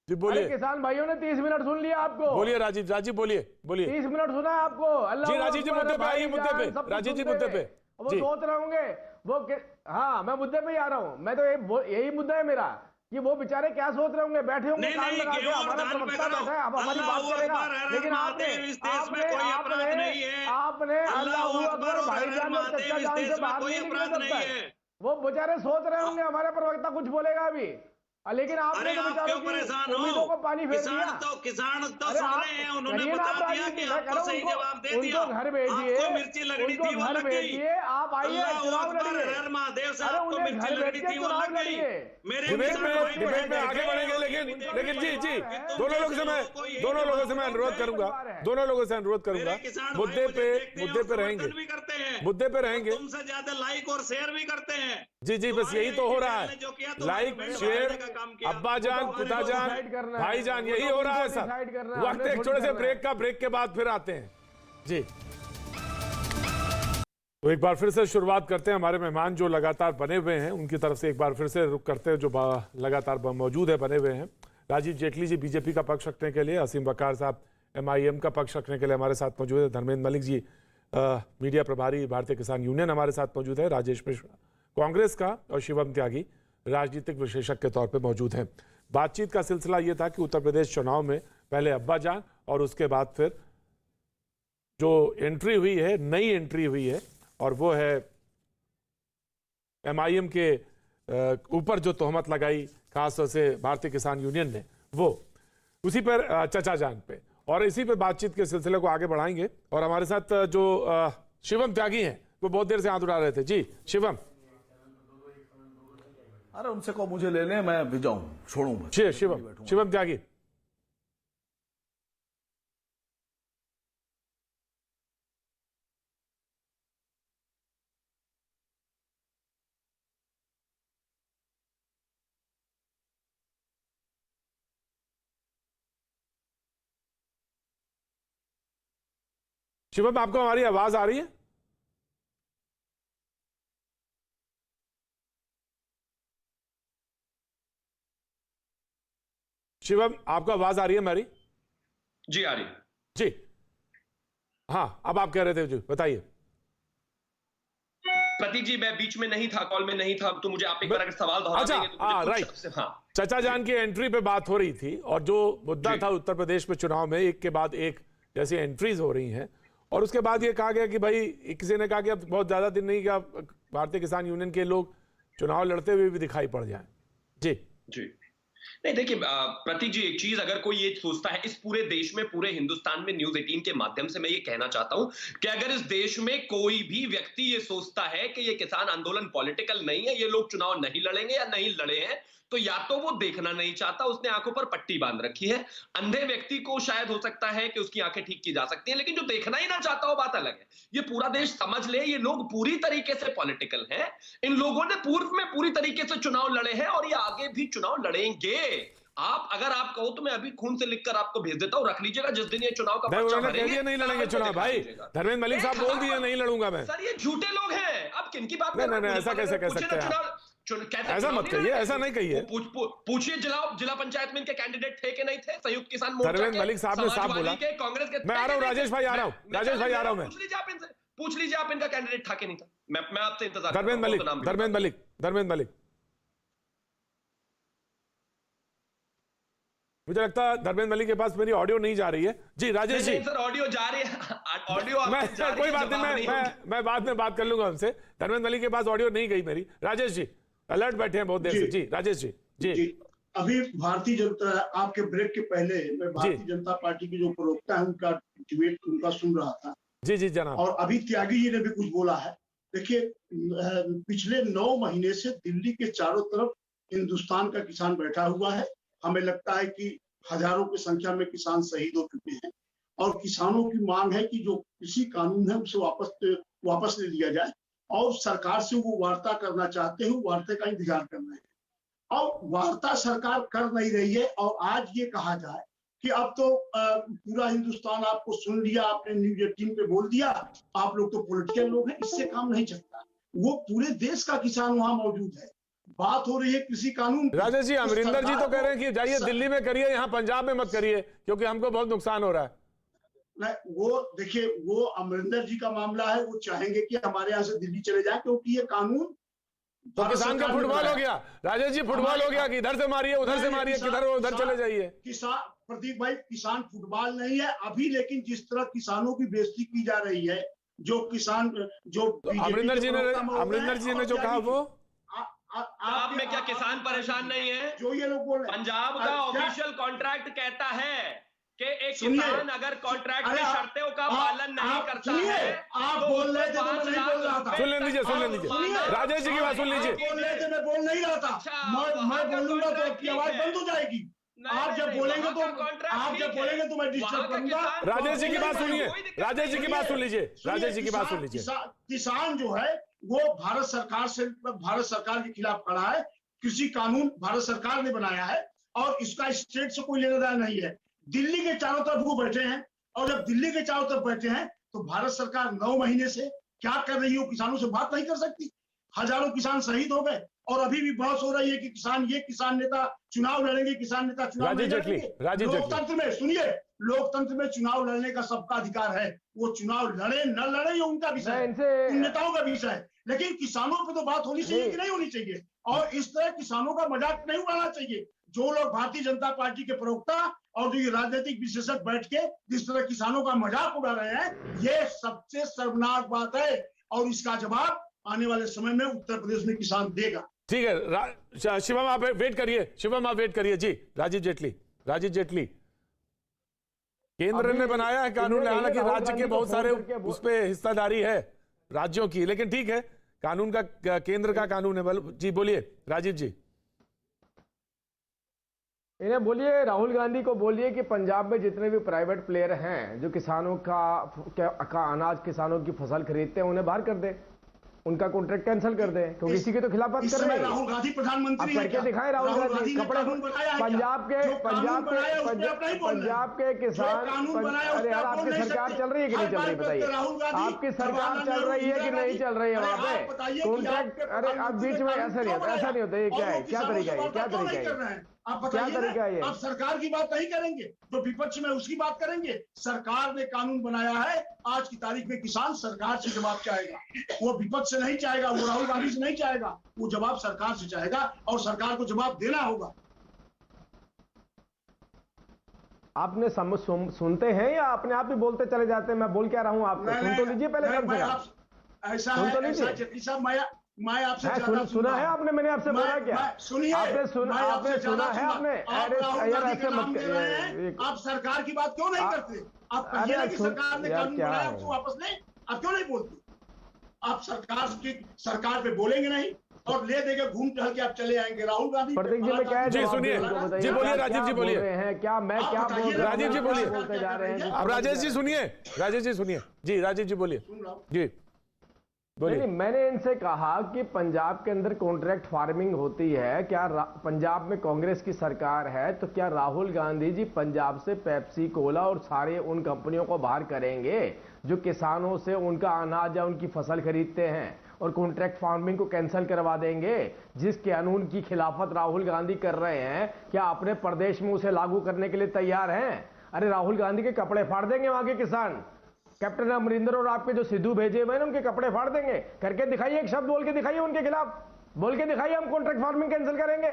जी, बोलिए। किसान भाइयों ने 30 मिनट सुन लिया आपको। बोलिए राजीव बोलिए 30 मिनट सुना है आपको। अल्लाह जी राजीव जी मुद्दे पे आइए, मुद्दे पे राजीव जी मुद्दे पे। वो सोच रहे होंगे वो, हाँ मैं मुद्दे पे ही आ रहा हूँ। मैं तो यही मुद्दा है मेरा कि वो बेचारे क्या सोच रहे होंगे, बैठे होंगे कान लगा के। हमारा प्रवक्ता बैठा है, अब हमारी बात करेगा। लेकिन आपने अल्लाहू अकबर भाईजान और चच्चा जान से बाहर नहीं निकले जब तक। वो बेचारे सोच रहे होंगे हमारा प्रवक्ता कुछ बोलेगा अभी, लेकिन आपने तो बेचारों की उम्मीदों को पानी फेर दिया। किसान तो सुन रहे हैं, उन्होंने बता दिया कि आपको सही जवाब दे दिया। उनको घर भेजिए, आपको मिर्ची लगनी थी, वो घर लग गई। भेजिए, आप आइए चुनाव लड़िए। हर महादेव से आपको मिर्ची लगनी थी, वो लग गई। मेरे डिबेट में आगे बढ़ेंगे, लेकिन जी दोनों लोगों से मैं अनुरोध करूंगा, मुद्दे पे रहेंगे, मुद्दे पे रहेंगे। तुमसे ज्यादा लाइक और शेयर भी करते हैं। जी बस यही तो हो रहा है, लाइक शेयर, अब्बा जान, पिता जान, भाई जान, यही हो रहा है सब। वक्त एक छोटे से ब्रेक के बाद फिर आते हैं जी। तो एक बार फिर से शुरुआत करते हैं। हमारे मेहमान जो लगातार बने हुए हैं उनकी तरफ से एक बार फिर से रुक करते हैं, जो लगातार मौजूद है, बने हुए हैं। राजीव जेटली जी बीजेपी का पक्ष रखने के लिए, असीम वकार साहब MIM का पक्ष रखने के लिए हमारे साथ मौजूद है। धर्मेंद्र मलिक जी मीडिया प्रभारी भारतीय किसान यूनियन हमारे साथ मौजूद है। राजेश मिश्रा कांग्रेस का और शिवम त्यागी राजनीतिक विशेषज्ञ के तौर पे मौजूद हैं। बातचीत का सिलसिला यह था कि उत्तर प्रदेश चुनाव में पहले अब्बाजान और उसके बाद फिर जो एंट्री हुई है, नई एंट्री हुई है, और वो है MIM के ऊपर जो तोहमत लगाई खासतौर से भारतीय किसान यूनियन ने, वो उसी पर चचा जान पे, और इसी पे बातचीत के सिलसिले को आगे बढ़ाएंगे। और हमारे साथ जो शिवम त्यागी हैं वो बहुत देर से हाथ उठा रहे थे। जी शिवम। अरे उनसे को मुझे ले लें, मैं भिजाऊं, छोड़ूं। जी शिवम त्यागी। शिवम, आपको हमारी आवाज आ रही है? शिवम, आपको आवाज आ रही है हमारी? जी आ रही। जी हाँ, अब आप कह रहे थे, जी बताइए। प्रतीक जी, मैं बीच में नहीं था, कॉल में नहीं था, तो मुझे आप एक बार अगर सवाल दोहरा देंगे तो मुझे राइट। हाँ, चचा जान की एंट्री पे बात हो रही थी, और जो मुद्दा था उत्तर प्रदेश में चुनाव में एक के बाद एक जैसी एंट्रीज हो रही हैं, और उसके बाद ये कहा गया कि भाई, किसी ने कहा कि अब बहुत ज्यादा दिन नहीं कि भारतीय किसान यूनियन के लोग चुनाव लड़ते हुए भी दिखाई पड़ जाएं। जी जी नहीं, देखिए प्रतीक जी, एक चीज अगर कोई ये सोचता है, इस पूरे देश में, पूरे हिंदुस्तान में न्यूज 18 के माध्यम से मैं ये कहना चाहता हूं कि अगर इस देश में कोई भी व्यक्ति ये सोचता है कि ये किसान आंदोलन पॉलिटिकल नहीं है, ये लोग चुनाव नहीं लड़ेंगे या नहीं लड़े हैं, तो या तो वो देखना नहीं चाहता, उसने आंखों पर पट्टी बांध रखी है। अंधे व्यक्ति को शायद हो सकता है कि उसकी आंखें ठीक की जा सकती हैं, लेकिन जो देखना ही ना चाहता वो बात अलग है। ये पूरा देश समझ ले, ये लोग पूरी तरीके से पॉलिटिकल हैं। इन लोगों ने पूर्व में पूरी तरीके से चुनाव लड़े हैं और ये आगे भी चुनाव लड़ेंगे। अगर आप कहो तो मैं अभी खून से लिखकर आपको भेज देता हूं, रख लीजिएगा, जिस दिन ये चुनाव का पर्चा भरेंगे, नहीं लड़ेंगे चुनाव। भाई धर्मेंद्र मलिक साहब बोल दिए नहीं लड़ूंगा मैं। सर ये झूठे लोग हैं, अब किनकी बात कर रहे हैं? नहीं, ऐसा कैसे कह सकते हैं? ऐसा मत कहिए, ऐसा नहीं कहिए। पूछिए जिला पंचायत में इनके कैंडिडेट थे कि नहीं थे, संयुक्त किसान मोर्चा के, धर्मेंद्र मलिक साहब ने साफ बोला, कांग्रेस के। मैं आ रहा हूं राजेश भाई, आ रहा हूं राजेश भाई, आ रहा हूं मैं। पूछ लीजिए आप इनका कैंडिडेट था कि नहीं था। मैं आपसे इंतजार। धर्मेंद्र मलिक मुझे लगता है धर्मेंद्र मलिक के पास मेरी ऑडियो नहीं जा रही है। जी राजेश जी। सर ऑडियो जा रही है, ऑडियो कोई बात नहीं, मैं बाद में बात कर लूंगा उनसे। धर्मेंद्र मलिक के पास ऑडियो नहीं गई मेरी। राजेश जी अलर्ट बैठे हैं बहुत देर से। जी राजेश जी। जी अभी भारतीय जनता, आपके ब्रेक के पहले मैं भारतीय जनता पार्टी के जो प्रवक्ता है उनका डिबेट उनका सुन रहा था। जी जी जनाब। और अभी त्यागी जी ने भी कुछ बोला है। देखिए, पिछले 9 महीने से दिल्ली के चारों तरफ हिंदुस्तान का किसान बैठा हुआ है। हमें लगता है कि हजारों की संख्या में किसान शहीद हो चुके हैं, और किसानों की मांग है कि जो कृषि कानून है उसे वापस ले लिया जाए, और सरकार से वो वार्ता करना चाहते हैं, वार्ता का इंतजार कर रहे हैं, और वार्ता सरकार कर नहीं रही है। और आज ये कहा जाए कि अब तो पूरा हिंदुस्तान आपको सुन लिया, आपने न्यूज 18 पे बोल दिया, आप लोग तो पॉलिटिकल लोग हैं, इससे काम नहीं चलता। वो पूरे देश का किसान वहां मौजूद है। बात हो रही है कृषि कानून। राजेश जी, अमरिंदर जी तो कह रहे हैं कि जाइए दिल्ली में करिए, यहाँ पंजाब में मत करिए, क्योंकि हमको बहुत नुकसान हो रहा है। नहीं, वो देखिए, वो अमरिंदर जी का मामला है। वो चाहेंगे कि हमारे यहाँ से दिल्ली चले जाए, क्योंकि ये कानून तो किसान का फुटबॉल हो गया। राजेश जी फुटबॉल हो गया कि इधर से मारिए, उधर से मारिए, किधर उधर चले जाइए। किसान, प्रदीप भाई, किसान फुटबॉल नहीं है अभी, लेकिन जिस तरह किसानों की बेइज्जती की जा रही है, जो किसान जो अमरिंदर जी ने जो कहा वो आप में क्या किसान परेशान नहीं है? जो ये लोग बोल रहे हैं, पंजाब का ऑफिशियल कॉन्ट्रैक्ट कहता है कि एक किसान अगर कॉन्ट्रैक्ट की शर्तों का पालन नहीं करता है, आप बोल रहे थे तो मैं नहीं बोल रहा था। सुन लीजिए राजेश जी की बात सुन लीजिए। बोल रहे थे, मैं बोल नहीं रहा था। मैं बोलूंगा तो आपकी आवाज बंद हो जाएगी। आप जब बोलेंगे तो मैं डिस्टर्ब करूंगा। राजेश जी की बात सुनिए, राजेश जी की बात सुन लीजिए, राजेश जी की बात सुन लीजिए। किसान जो है वो भारत सरकार के खिलाफ खड़ा है। कृषि कानून भारत सरकार ने बनाया है, और इसका स्टेट से कोई लेना देना नहीं है। दिल्ली के चारों तरफ वो बैठे हैं, और जब दिल्ली के चारों तरफ बैठे हैं तो भारत सरकार 9 महीने से क्या कर रही है? वो किसानों से बात नहीं कर सकती। हजारों किसान शहीद हो गए, और अभी भी बहस हो रही है कि किसान नेता चुनाव लड़ेंगे, किसान नेता चुनाव नहीं लड़ेंगे। लोकतंत्र में, सुनिए, लोकतंत्र में चुनाव लड़ने का सबका अधिकार है। वो चुनाव लड़े न लड़े ये उनका विषय है, नेताओं का विषय है। लेकिन किसानों पे तो बात होनी चाहिए कि नहीं होनी चाहिए, और इस तरह किसानों का मजाक नहीं उड़ाना चाहिए। जो लोग भारतीय जनता पार्टी के प्रवक्ता और जो ये राजनीतिक विशेषज्ञ बैठ के जिस तरह किसानों का मजाक उड़ा रहे हैं, ये सबसे शर्मनाक बात है और इसका जवाब आने वाले समय में उत्तर प्रदेश में किसान देगा। ठीक है शिवम आप वेट करिए, शिवम आप वेट करिए जी। राजीव जेटली केंद्र ने बनाया है कानून, हालांकि राज्य के बहुत सारे उस पे हिस्सेदारी है राज्यों की, लेकिन ठीक है कानून का केंद्र का कानून है। जी बोलिए राजीव जी। इन्हें बोलिए, राहुल गांधी को बोलिए कि पंजाब में जितने भी प्राइवेट प्लेयर हैं जो किसानों का अनाज, किसानों की फसल खरीदते हैं, उन्हें बाहर कर दे, उनका कॉन्ट्रैक्ट कैंसिल कर दे, क्योंकि इसी की तो खिलाफत कर रहे हैं। राहुल गांधी प्रधानमंत्री अब करके दिखाए राहुल गांधी कपड़े पंजाब के किसान। अरे यार आपकी सरकार चल रही है कि नहीं चल रही बताइए, आपकी सरकार चल रही है कि नहीं चल रही है वहां पे कॉन्ट्रैक्ट? अरे आप बीच में ऐसा नहीं होता, ये क्या है, क्या तरीका है, क्या तरीका है, आप बताइए, आप सरकार की बात नहीं करेंगे, जो विपक्ष में उसकी बात करेंगे। सरकार ने कानून बनाया है, आज की तारीख में किसान सरकार से जवाब चाहेगा, वो विपक्ष से नहीं चाहेगा, वो राहुल गांधी से नहीं चाहेगा, वो जवाब सरकार से चाहेगा और सरकार को जवाब देना होगा। आपने सुनते हैं या अपने आप ही बोलते चले जाते हैं? मैं बोल क्या रहा हूं आपको, सुन तो लीजिए पहले कम से कम। ऐसा है जेटली साहब, मैं आपसे सुना है आपने, मैंने आपसे बोला क्या? सुनिए, आपने सुना है आपने? अरे यार ऐसे मत, आप सरकार की बात क्यों नहीं करते? आप कहिए कि सरकार ने कानून बनाया, उसको वापस ले, आप क्यों नहीं बोलते? आप सरकार पे बोलेंगे नहीं और ले देके घूम टहल के आप चले आएंगे। राहुल गांधी प्रतीक जी में क्या है? जी सुनिए, जी बोलिए राजीव जी, बोलिए क्या मैं क्या बोल रहा हूं? राजीव जी बोलिए, बोलते जा रहे हैं। अब राजेश जी सुनिए, राजेश जी सुनिए जी, राजीव जी बोलिए जी नहीं, मैंने इनसे कहा कि पंजाब के अंदर कॉन्ट्रैक्ट फार्मिंग होती है क्या? पंजाब में कांग्रेस की सरकार है तो क्या राहुल गांधी जी पंजाब से पेप्सी, कोला और सारे उन कंपनियों को बाहर करेंगे जो किसानों से उनका अनाज या उनकी फसल खरीदते हैं और कॉन्ट्रैक्ट फार्मिंग को कैंसिल करवा देंगे? जिस कानून की खिलाफत राहुल गांधी कर रहे हैं, क्या अपने प्रदेश में उसे लागू करने के लिए तैयार हैं? अरे राहुल गांधी के कपड़े फाड़ देंगे वहां के किसान। कैप्टन अमरिंदर और आपके जो सिद्धू भेजे हुए हैं उनके कपड़े फाड़ देंगे। करके दिखाइए, एक शब्द बोल के दिखाइए उनके खिलाफ, बोल के दिखाइए हम कॉन्ट्रैक्ट फार्मिंग कैंसिल करेंगे।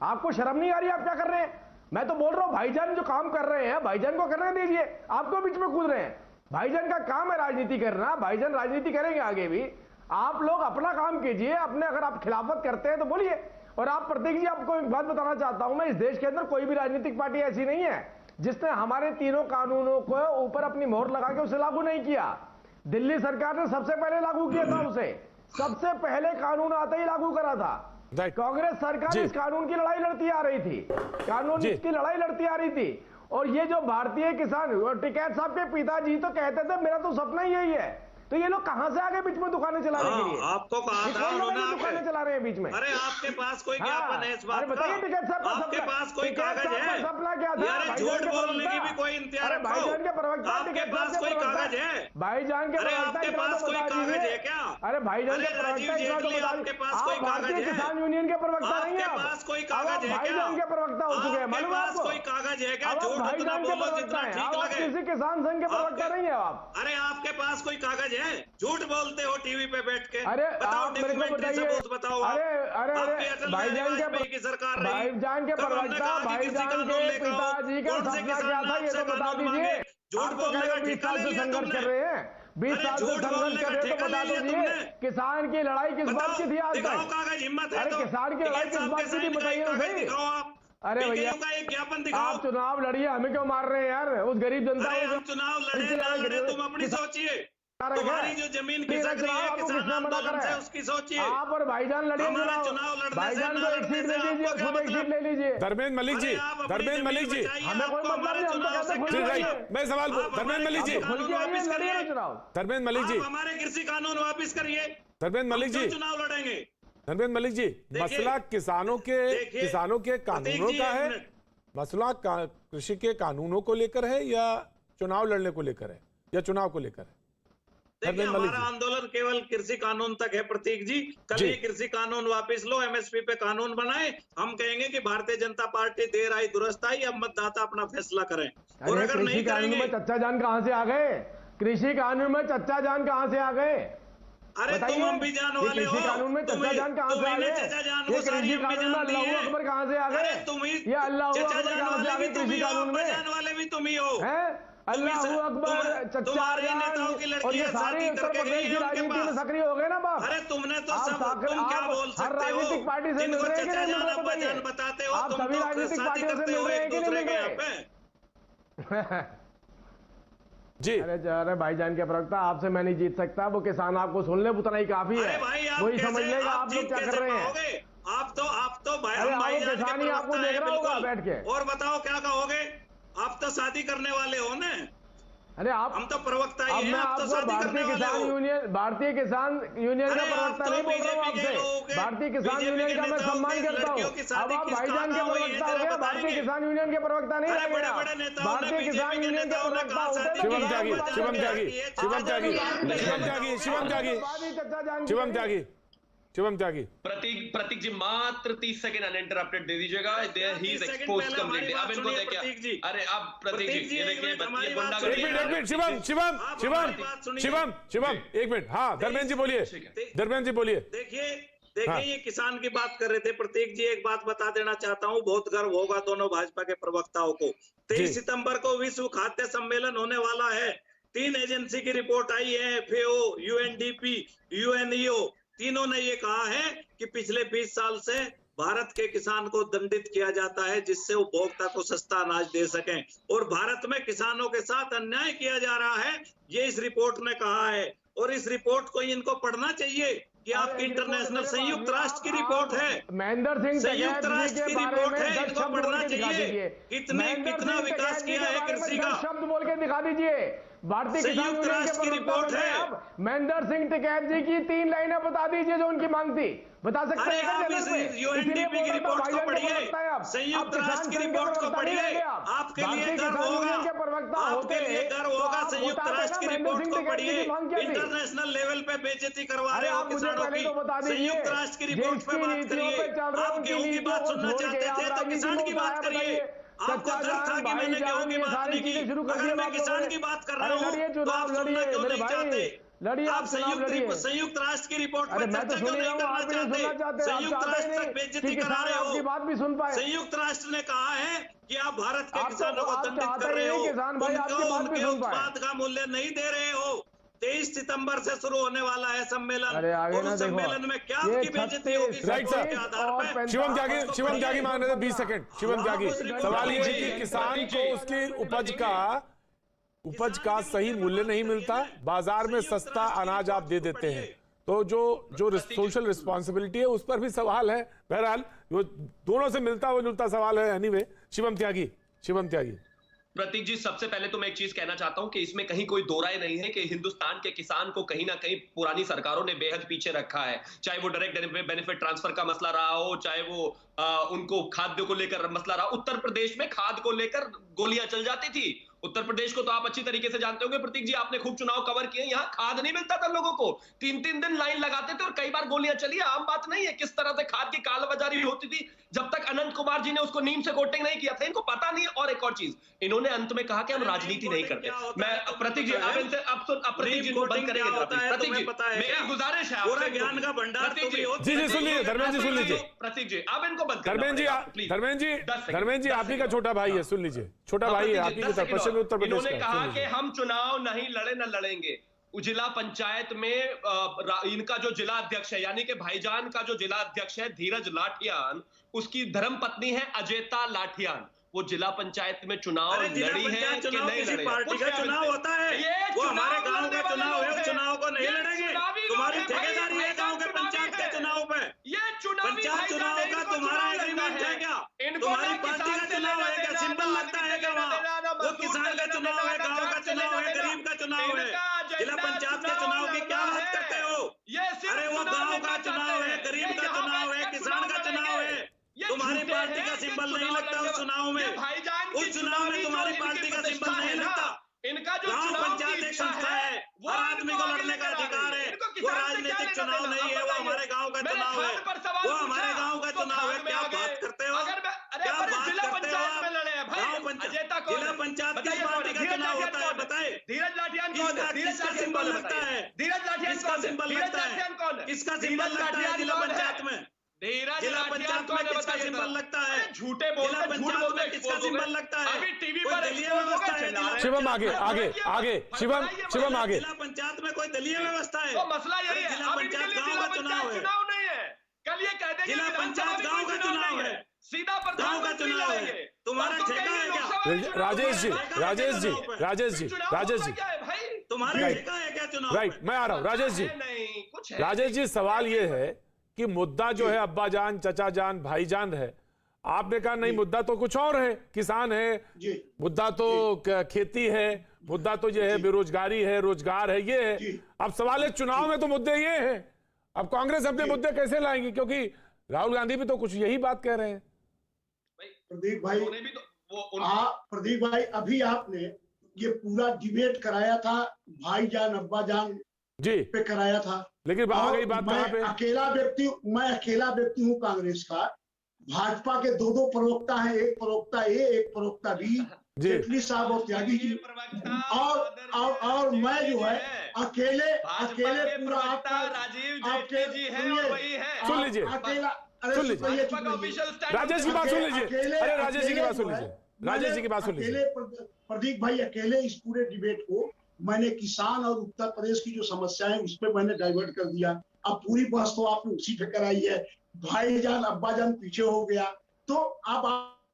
आपको शर्म नहीं आ रही? आप क्या कर रहे हैं? मैं तो बोल रहा हूं भाईजान जो काम कर रहे हैं भाईजान को करने दीजिए, आपको बीच में कूद रहे हैं। भाईजान का काम है राजनीति करना, भाईजान राजनीति करेंगे आगे भी। आप लोग अपना काम कीजिए, अपने अगर आप खिलाफत करते हैं तो बोलिए। और आप प्रतीक जी, आपको एक बात बताना चाहता हूं मैं, इस देश के अंदर कोई भी राजनीतिक पार्टी ऐसी नहीं है जिसने हमारे तीनों कानूनों को ऊपर अपनी मोहर लगा के उसे लागू नहीं किया। दिल्ली सरकार ने सबसे पहले लागू किया था उसे, सबसे पहले कानून आते ही लागू करा था। कांग्रेस सरकार इस कानून की लड़ाई लड़ती आ रही थी, कानून इसकी लड़ाई लड़ती आ रही थी। और ये जो भारतीय किसान, टिकैत साहब के पिताजी तो कहते थे मेरा तो सपना ही यही है, तो ये लोग कहां से आगे बीच में दुकानें चलाने के लिए? आपको कहा था उन्होंने, दुकानें चला रहे हैं बीच में। अरे आपके पास कोई ज्ञापन है इस बात का? बताइए टिकैत साहब, आपके पास कोई कागज है? सपना क्या था? यार झूठ बोलने की भी कोई इंतजार रखो। भाईजान के प्रवक्ता, आपके पास कोई कागज है? भाईजान के अरे आपके पास कोई कागज है क्या? अरे भाईजान के राजीव जेटली, आपके पास कोई कागज है? किसान यूनियन के प्रवक्ता नहीं है, आपके पास कोई कागज है क्या? भाईजान के प्रवक्ता हो चुके हैं, आपके मालूम है पास आपको? कोई कागज है क्या? झूठ उतना भाईजान के बोलो प्रवक्ता जितना हैं, ठीक आप लगे। किसी किसान संघ के प्रवक्ता नहीं है आप। अरे आपके पास कोई कागज है? झूठ बोलते हो टीवी पे बैठ के। अरे बताओ, आप मेरे को डॉक्यूमेंट्री बताइए। सबूत बताओ आप। अरे अरे आपकी अरे अटल भाईजान बिहारी वाजपेयी की सरकार रही। भाईजान के तब हमने प्रवक्ता, कहा कि किसी भाईजान कानून के लेकर आओ। पिताजी का कौन से सपना किसान क्या था ये आपसे तो बता कानून दीजिए। मांगे? झूठ आप तो बोलने का 20 ठेका साल ले से लिया संघर्ष तुमने। कर रहे हैं, 20 अरे साल से झूठ संघर्ष बोलने कर का रहे हैं, तो ठेका बता ले लिया दीजिए तुमने। किसान की लड़ाई किस बात की थी आज दिखाओ तक? कागज, हिम्मत है अरे तो किसान की लड़ाई किस बात की थी बताइए तो सही। दिखाओ आप। अरे भैया, PKU का एक ज्ञापन दिखाओ। आप चुनाव लड़िए, हमें क्यों मार रहे हैं यार? उस गरीब जनता अरे को हम चुनाव लड़े ना लड़े तुम अपनी सोचिए। तुम्हारी जो जमीन खिसक रही है किसान आंदोलन से, उसकी सोचिए। आप और भाईजान लड़िए चुनाव लड़ने से, भाईजान को एक सीट दे दीजिए, खुद एक सीट ले लीजिए। धर्मेंद्र मलिक जी, धर्मेंद्र मलिक जी, हमें कोई मतलब नहीं, हम तो कहते हैं खुद लड़िए। मैं सवाल धर्मेंद्र मलिक जी, धर्मेंद्र मलिक जी, हमारे कृषि कानून वापिस करिए। धर्मेंद्र मलिक जी, चुनाव लड़ेंगे। धर्मेंद्र मलिक जी, मसला किसानों के कानूनों का है, मसला कृषि के कानूनों को लेकर है या चुनाव लड़ने को लेकर है या चुनाव को लेकर है? देखिए, हमारा आंदोलन केवल कृषि कानून तक है प्रतीक जी। कल ये कृषि कानून वापस लो, MSP पे कानून बनाए। हम कहेंगे कि भारतीय जनता पार्टी देर आई दुरुस्त आई, अब मतदाता अपना फैसला करें। और अगर नहीं करेंगे, चच्चा जान कहां से आ गए? कृषि कानून में चच्चा जान कहां से आ गए? अरे तुम बताइए, अम्बीजान ये वाले हो, कृषि कानून में चचा जान कहाँ से आ गए? चचा जान ये को सारी कृषि कानून में अम्बीजान दी अल्लाह है। अकबर कहाँ से आ गए? अरे तुम ही ये अल्लाह चचा अकबर जान कहाँ से आ वाले गए भी तुम कृषि ही हो, कानून में? अब्बाजान वाले भी तुम ही हो। हैं? अल्लाह अकबर, चचा तुम्हारे जान, नेताओं की और लड़की ये है, सारी शादी उत्तर करके प्रदेश गई की है उनके राजनीति में पास। सक्रिय हो गए ना बाप। अरे तुमने तो आप सब साकर- तुम क्या आप बोल हर सकते हो? राजनीतिक पार्टी से मिल जिनको रहे हैं कि चचा नहीं मिल जान रहे अब्बाजान बताइए? बताते हो, आप तुम सभी तो राजनीतिक शादी पार्टियों से करते मिल हो रहे हैं एक कि नहीं दूसरे मिल के यहाँ रहे? पे। जी अरे भाईजान के प्रवक्ता, आपसे मैं नहीं जीत सकता, वो किसान आपको सुन ले उतना ही काफी है। अरे भाई आप वही कैसे- समझ लेगा आप लोग जीत क्या कैसे कर रहे हैं। पाओगे? आप तो भाई अरे हम आओ, भाईजान के किसान ही आपको प्रवक्ता देख हैं, रहा होगा बिल्कुल। बैठ के। और बताओ क्या कहोगे? आप तो शादी करने वाले हो ना। अरे आप, हम तो प्रवक्ता अब ही हैं, मैं आप तो आपको शादी भारतीय करने वाले किसान हो। यूनियन, भारतीय किसान यूनियन का अरे आप प्रवक्ता तो नहीं बोल रहा हूँ बीजेपी के आपसे। लोगों के- भारतीय किसान बीजेपी यूनियन के का मैं नेताओं सम्मान के करता लड़कियों हूँ। की शादी अब आप किस भाईजान के कहाँ हुई है, प्रवक्ता हो जरा गए, भारतीय बताएंगे? किसान यूनियन के प्रवक्ता नहीं अरे रहे बड़े आप। बड़े नेताओं ने भारतीय बीजेपी किसान के यूनियन के नेताओं ने प्रवक्ता कहा होते शादी तो शिवम बताया त्यागी, बात शिवम करके। त्यागी, शिवम त्यागी, शिवम त्यागी, शिवम त्यागी, चचा जान शिवम त्यागी, शिवम त्यागी। प्रतीक जी मात्र 30 सेकंड अनइंटरप्टेड दे दीजिएगा। ही इज 30 सेकंड एक्सपोज्ड पहले हमारी कंप्लीटली। बात अब इनको सुनिए, देखिए। प्रतीक जी। अरे अब प्रतीक प्रतीक जी जी, ये एक देखिए मिनट, हमारी ये बात एक सुनिए। मिनट, एक मिनट, शिवम शिवम आप शिवम हमारी बात सुनिए। शिवम शिवम एक मिनट। हाँ धर्मेंद्र जी बोलिए, ठीक है। धर्मेंद्र जी बोलिए। देखिए हाँ। ये किसान की बात कर रहे थे प्रतीक जी। एक बात बता देना चाहता हूँ, बहुत गर्व होगा दोनों भाजपा के प्रवक्ताओं को। 23 सितंबर को विश्व खाद्य सम्मेलन होने वाला है। 3 एजेंसी की रिपोर्ट आई है, FAO, UNDP, UNEO, तीनों ने ये कहा है कि पिछले 20 साल से भारत के किसान को दंडित किया जाता है, जिससे उपभोक्ता को सस्ता अनाज दे सकें, और भारत में किसानों के साथ अन्याय किया जा रहा है, ये इस रिपोर्ट ने कहा है। और इस रिपोर्ट को इनको पढ़ना चाहिए कि आपकी इंटरनेशनल संयुक्त राष्ट्र की रिपोर्ट है, महेंद्र सिंह संयुक्त राष्ट्र की रिपोर्ट है, इनको पढ़ना चाहिए। महेंद्र कितना सिंह विकास टिकैत जी किया के है बारे में कृषि 10 का। शब्द बोल के दिखा दीजिए। भारतीय किसान संयुक्त यूनियन के राष्ट्र की प्रवक्ता रिपोर्ट बन रहे हैं है। आप। महेंद्र सिंह टिकैत जी की 3 लाइनें बता दीजिए जो उनकी मांग थी। बता सकते अरे हैं क्या आप चैनल इस पे? इसीलिए UNDP बोल की रहा था, रिपोर्ट को भाईजान के पढ़िए, प्रवक्ता हैं आप। संयुक्त आप राष्ट्र किसान की संघ के रिपोर्ट को प्रवक्ता नहीं पढ़िए। रहेंगे आप। आपके लिए भारतीय गर्व किसान यूनियन होगा, के प्रवक्ता आपके होते लिए गर्व तो होगा। आप संयुक्त बताते राष्ट्र की ना महेंद्र रिपोर्ट सिंह को टिकैत जी पढ़िए। की मांग क्या थी? इंटरनेशनल लेवल पे बेइज्जती करवा अरे रहे हो आप मुझे किसानों पहले की। तो बता दीजिए, संयुक्त राष्ट्र की रिपोर्ट पे जिसकी बात नीतियों करिए। पे चल रहे हैं, आप उनकी गेहूं की नीतियों बात को सुनना छोड़ के चाहते आप थे तो राजनीति किसान में की उतारा, बात करिए। बताइए। आपको चचा दर्द था जान, कि मैंने गेहूं भाईजान, की ये बात सारी नहीं चीजें शुरू की। कर अगर दिए मैं आप किसान लोगों की ने। बात कर अरे रहा हूँ लड़िए तो चुनाव, आप सुनना लड़िए क्यों मेरे नहीं भाई, चाहते? लड़िए आप आप चुनाव लड़िए। संयुक्त राष्ट्र की रिपोर्ट अरे पर मैं तो चर्चा सुन क्यों ही रहा नहीं हूँ, करना आप भी नहीं सुनना चाहते? चाहते। आप संयुक्त चाहते ही राष्ट्र तक नहीं बेइज्जती कि करा किसान रहे आपकी हो। बात भी सुन पाए। संयुक्त राष्ट्र ने कहा है कि आप भारत के आप तो- किसानों को आप दंडित चाहते कर रहे ही हो, नहीं किसान भाई आपकी उनको बात भी उनके सुन पाए। उत्पाद का मूल्य नहीं दे रहे हो। 23 सितंबर से शुरू होने वाला है सम्मेलन, अरे आगे और ना उस देखो, सम्मेलन में क्या ये आपकी बेइज्जती होगी 36 राइट रिपोर्ट सर। के आधार और पर? शिवम पैंतालीस त्यागी मांग रहे थे 20 सेकंड। शिवम त्यागी, सवाल ये है कि किसान को उसकी उपज का सही मूल्य नहीं मिलता, बाजार में सस्ता अनाज आप दे देते हैं, तो जो सोशल रिस्पॉन्सिबिलिटी है उस पर भी सवाल है। बहरहाल वो दोनों से मिलता जुलता सवाल है। एनीवे शिवम त्यागी प्रतीक जी, सबसे पहले तो मैं एक चीज कहना चाहता हूं कि इसमें कहीं कोई दो राय नहीं है कि हिंदुस्तान के किसान को कहीं ना कहीं पुरानी सरकारों ने बेहद पीछे रखा है। चाहे वो डायरेक्ट बेनिफिट ट्रांसफर का मसला रहा हो, चाहे वो उनको खाद्य को लेकर मसला रहा। उत्तर प्रदेश में खाद्य को लेकर गोलियां चल जाती थी। उत्तर प्रदेश को तो आप अच्छी तरीके से जानते होंगे प्रतीक जी, आपने खूब चुनाव कवर किए। यहाँ खाद नहीं मिलता था लोगों को, 3-3 दिन लाइन लगाते थे और कई बार गोलियां चली। आम बात नहीं है किस तरह से खाद की कालाबाजारी होती थी जब तक अनंत कुमार जी ने उसको नीम से कोटिंग नहीं किया था। इनको पता नहीं है। और एक और चीज, इन्होंने अंत में कहा कि हम राजनीति नहीं करते। मैं प्रतीक जी अब इनसे प्रतीक जी को बंद करेंगे। प्रतीक जी मेरी गुजारिश है पूरा ज्ञान का भंडार प्रतीक जी जी सुन लीजिए, धर्मेंद्र जी सुन लीजिए। प्रतीक जी अब इनको बंद धर्मेंद्र जी आप ही का छोटा भाई है, सुन लीजिए। छोटा भाई है आप ही की तरफ, पश्चिमी उत्तर प्रदेश इन्होंने का। कहा कि हम चुनाव नहीं लड़े न लड़ेंगे। जिला पंचायत में इनका जो जिला अध्यक्ष है, यानी कि भाईजान का जो जिला अध्यक्ष है धीरज लाठियान, उसकी धर्मपत्नी है अजेता लाठियान। वो जिला पंचायत में चुनाव लड़ी है कि नहीं लड़ी? पार्टी का चुनाव होता है, वो हमारे गांव का चुनाव है, चुनाव को नहीं लड़ेंगे। तुम्हारी ठेकेदारी है गांव के पंचायत के चुनाव पे। पंचायत चुनाव का तुम्हारा एग्रीमेंट है क्या? तुम्हारी पार्टी का चुनाव है क्या? सिंपल लगता है क्या वहाँ? वो किसान का चुनाव है, गाँव का चुनाव है, गरीब का चुनाव है। जिला पंचायत के चुनाव की क्या बात करते हो? अरे वो गाँव का चुनाव है, गरीब का चुनाव है, किसान का चुनाव है। तुम्हारी पार्टी का सिंबल नहीं लगता उस चुनाव में। उस चुनाव में तुम्हारी पार्टी का सिंबल नहीं लगता। इनका जो गांव पंचायत एक संस्था है, हर आदमी को लड़ने का अधिकार है। वो राजनीतिक चुनाव नहीं है, वो हमारे गांव का चुनाव है। वो हमारे गांव का चुनाव है। क्या बात करते हो? क्या बात करते हो आप? गांव पंचायत, जिला पंचायत किस पार्टी का चुनाव होता है बताए? धीरज लाठियान किसका सिंबल लगता है? धीरज लाठियान किसका किसका सिंबल लगता है? कौन है? किसका सिंबल लगता है जिला पंचायत में? धीरज जिला लाठियाल पंचायत कौन में है किसका बताइए सिंबल जरा। लगता है? अरे झूठे बोल जिला रहे, झूठ पंचायत बोल में रहे, किसका expose हो गए। सिंबल लगता है? अभी टीवी कोई पर दलीय expose हो व्यवस्था गए, है चिल्ला जिला रहे हैं। शिवम आगे आगे आगे शिवम शिवम आगे। जिला पंचायत में कोई दलीय व्यवस्था है? तो मसला यही है, जिला अब इनके पंचायत लिए गांव जिला का चुनाव पंचायत है। चुनाव नहीं है। कल ये कह देंगे जिला विधानसभा पंचायत में गांव कोई का चुनाव चुनाव नहीं है। है, सीधा गांव का प्रधानमंत्री चुनाव है। लाएंगे। तुम्हारा परसों ठेका कहेंगे है क्या? लोकसभा में चुनाव राजेश जी है। राजेश जी राजेश जी चुनाव राजेश होता जी क्या है भाई? तुम्हारा Right. ठेका है क्या चुनाव राइट, में? मैं आ रहा हूं राजेश जी। नहीं कुछ है। राजेश जी सवाल ये है कि मुद्दा जो है अब्बा जान, चचा जान, भाईजान है। आपने कहा नहीं मुद्दा तो कुछ और है, किसान है, जी मुद्दा तो खेती है, मुद्दा तो ये है बेरोजगारी है, रोजगार है, ये है। जी। अब सवाल है चुनाव में तो मुद्दे ये हैं। अब कांग्रेस अपने मुद्दे कैसे लाएंगी, क्योंकि राहुल गांधी भी तो कुछ यही बात कह रहे हैं। प्रदीप भाई, उन्होंने भी तो वो प्रदीप भाई, अभी आपने ये पूरा डिबेट कराया था भाईजान अब्बा जान जी, पे कराया था। लेकिन आ और गई बात मैं कहां पे? मैं अकेला व्यक्ति हूँ कांग्रेस का। भाजपा के दो प्रवक्ता हैं, एक प्रवक्ता ए, एक प्रवक्ता बी, जी। जेटली साहब और त्यागी जी। और मैं जो है अकेले पूरा आपका राजीव जेटली जी हैं और वही है। सुन लीजिए, अकेला। अरे सुन लीजिए। सुनिए, भाजपा का ऑफिशियल स्टैंड राजेश की बात सुन लीजिए। अरे राजेश जी की बात सुन जो है, लीजिए, राजेश जी की बात सुन अकेले लीजिए। प्रदीप भाई, अकेले इस पूरे डिबेट को मैंने किसान और उत्तर प्रदेश की जो समस्याएं उस पर मैंने डाइवर्ट कर दिया। अब पूरी बहस तो आपने उसी पे कराई है। भाईजान अब्बाजान पीछे हो गया। तो अब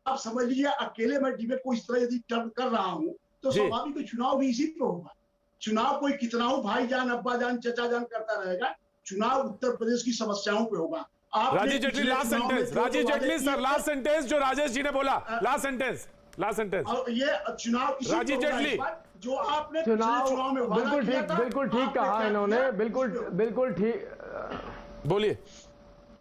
आप समझ लीजिए, अकेले मैं डिबेट को इस तरह यदि टर्न कर रहा हूँ तो जी। स्वाभाविक तो चुनाव भी इसी पे होगा। चुनाव कोई कितना हो भाईजान अब्बाजान चचाजान करता रहेगा, चुनाव उत्तर प्रदेश की समस्याओं पे होगा। आपने राजीव जेटली पिछले लास्ट चुनाव में सेंटेंस, जो राजीव वादे जेटली किए सर थे, लास्ट सेंटेंस जो राजेश जी ने बोला, लास्ट सेंटेंस और ये चुनाव इसी राजीव पे होगा जेटली। इस बार, जो आपने पिछले चुनाव में वादा बिल्कुल किया ठीक, था, बिल्कुल ठीक आपने कहा क्या इन्होंने, किया? बिल्कुल ठीक, बोलिए।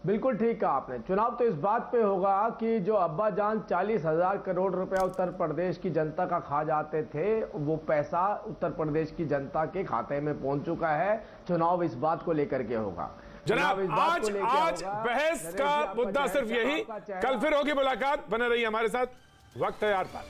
बिल्कुल ठीक कहा आपने। चुनाव तो इस बात पे होगा कि जो अब्बा जान 40,000 करोड़ रुपया उत्तर प्रदेश की जनता का खा जाते थे, वो पैसा उत्तर प्रदेश की जनता के खाते में पहुंच चुका है। चुनाव इस बात को लेकर के होगा। जनाब चुनाव इस बात आज को लेके आज होगा। बहस नरेश का जी, आपका मुद्दा चेहरा- सिर्फ यही, आपका चेहरा- कल फिर होगी मुलाकात। बने रहिए हमारे साथ, वक्त है यार पार।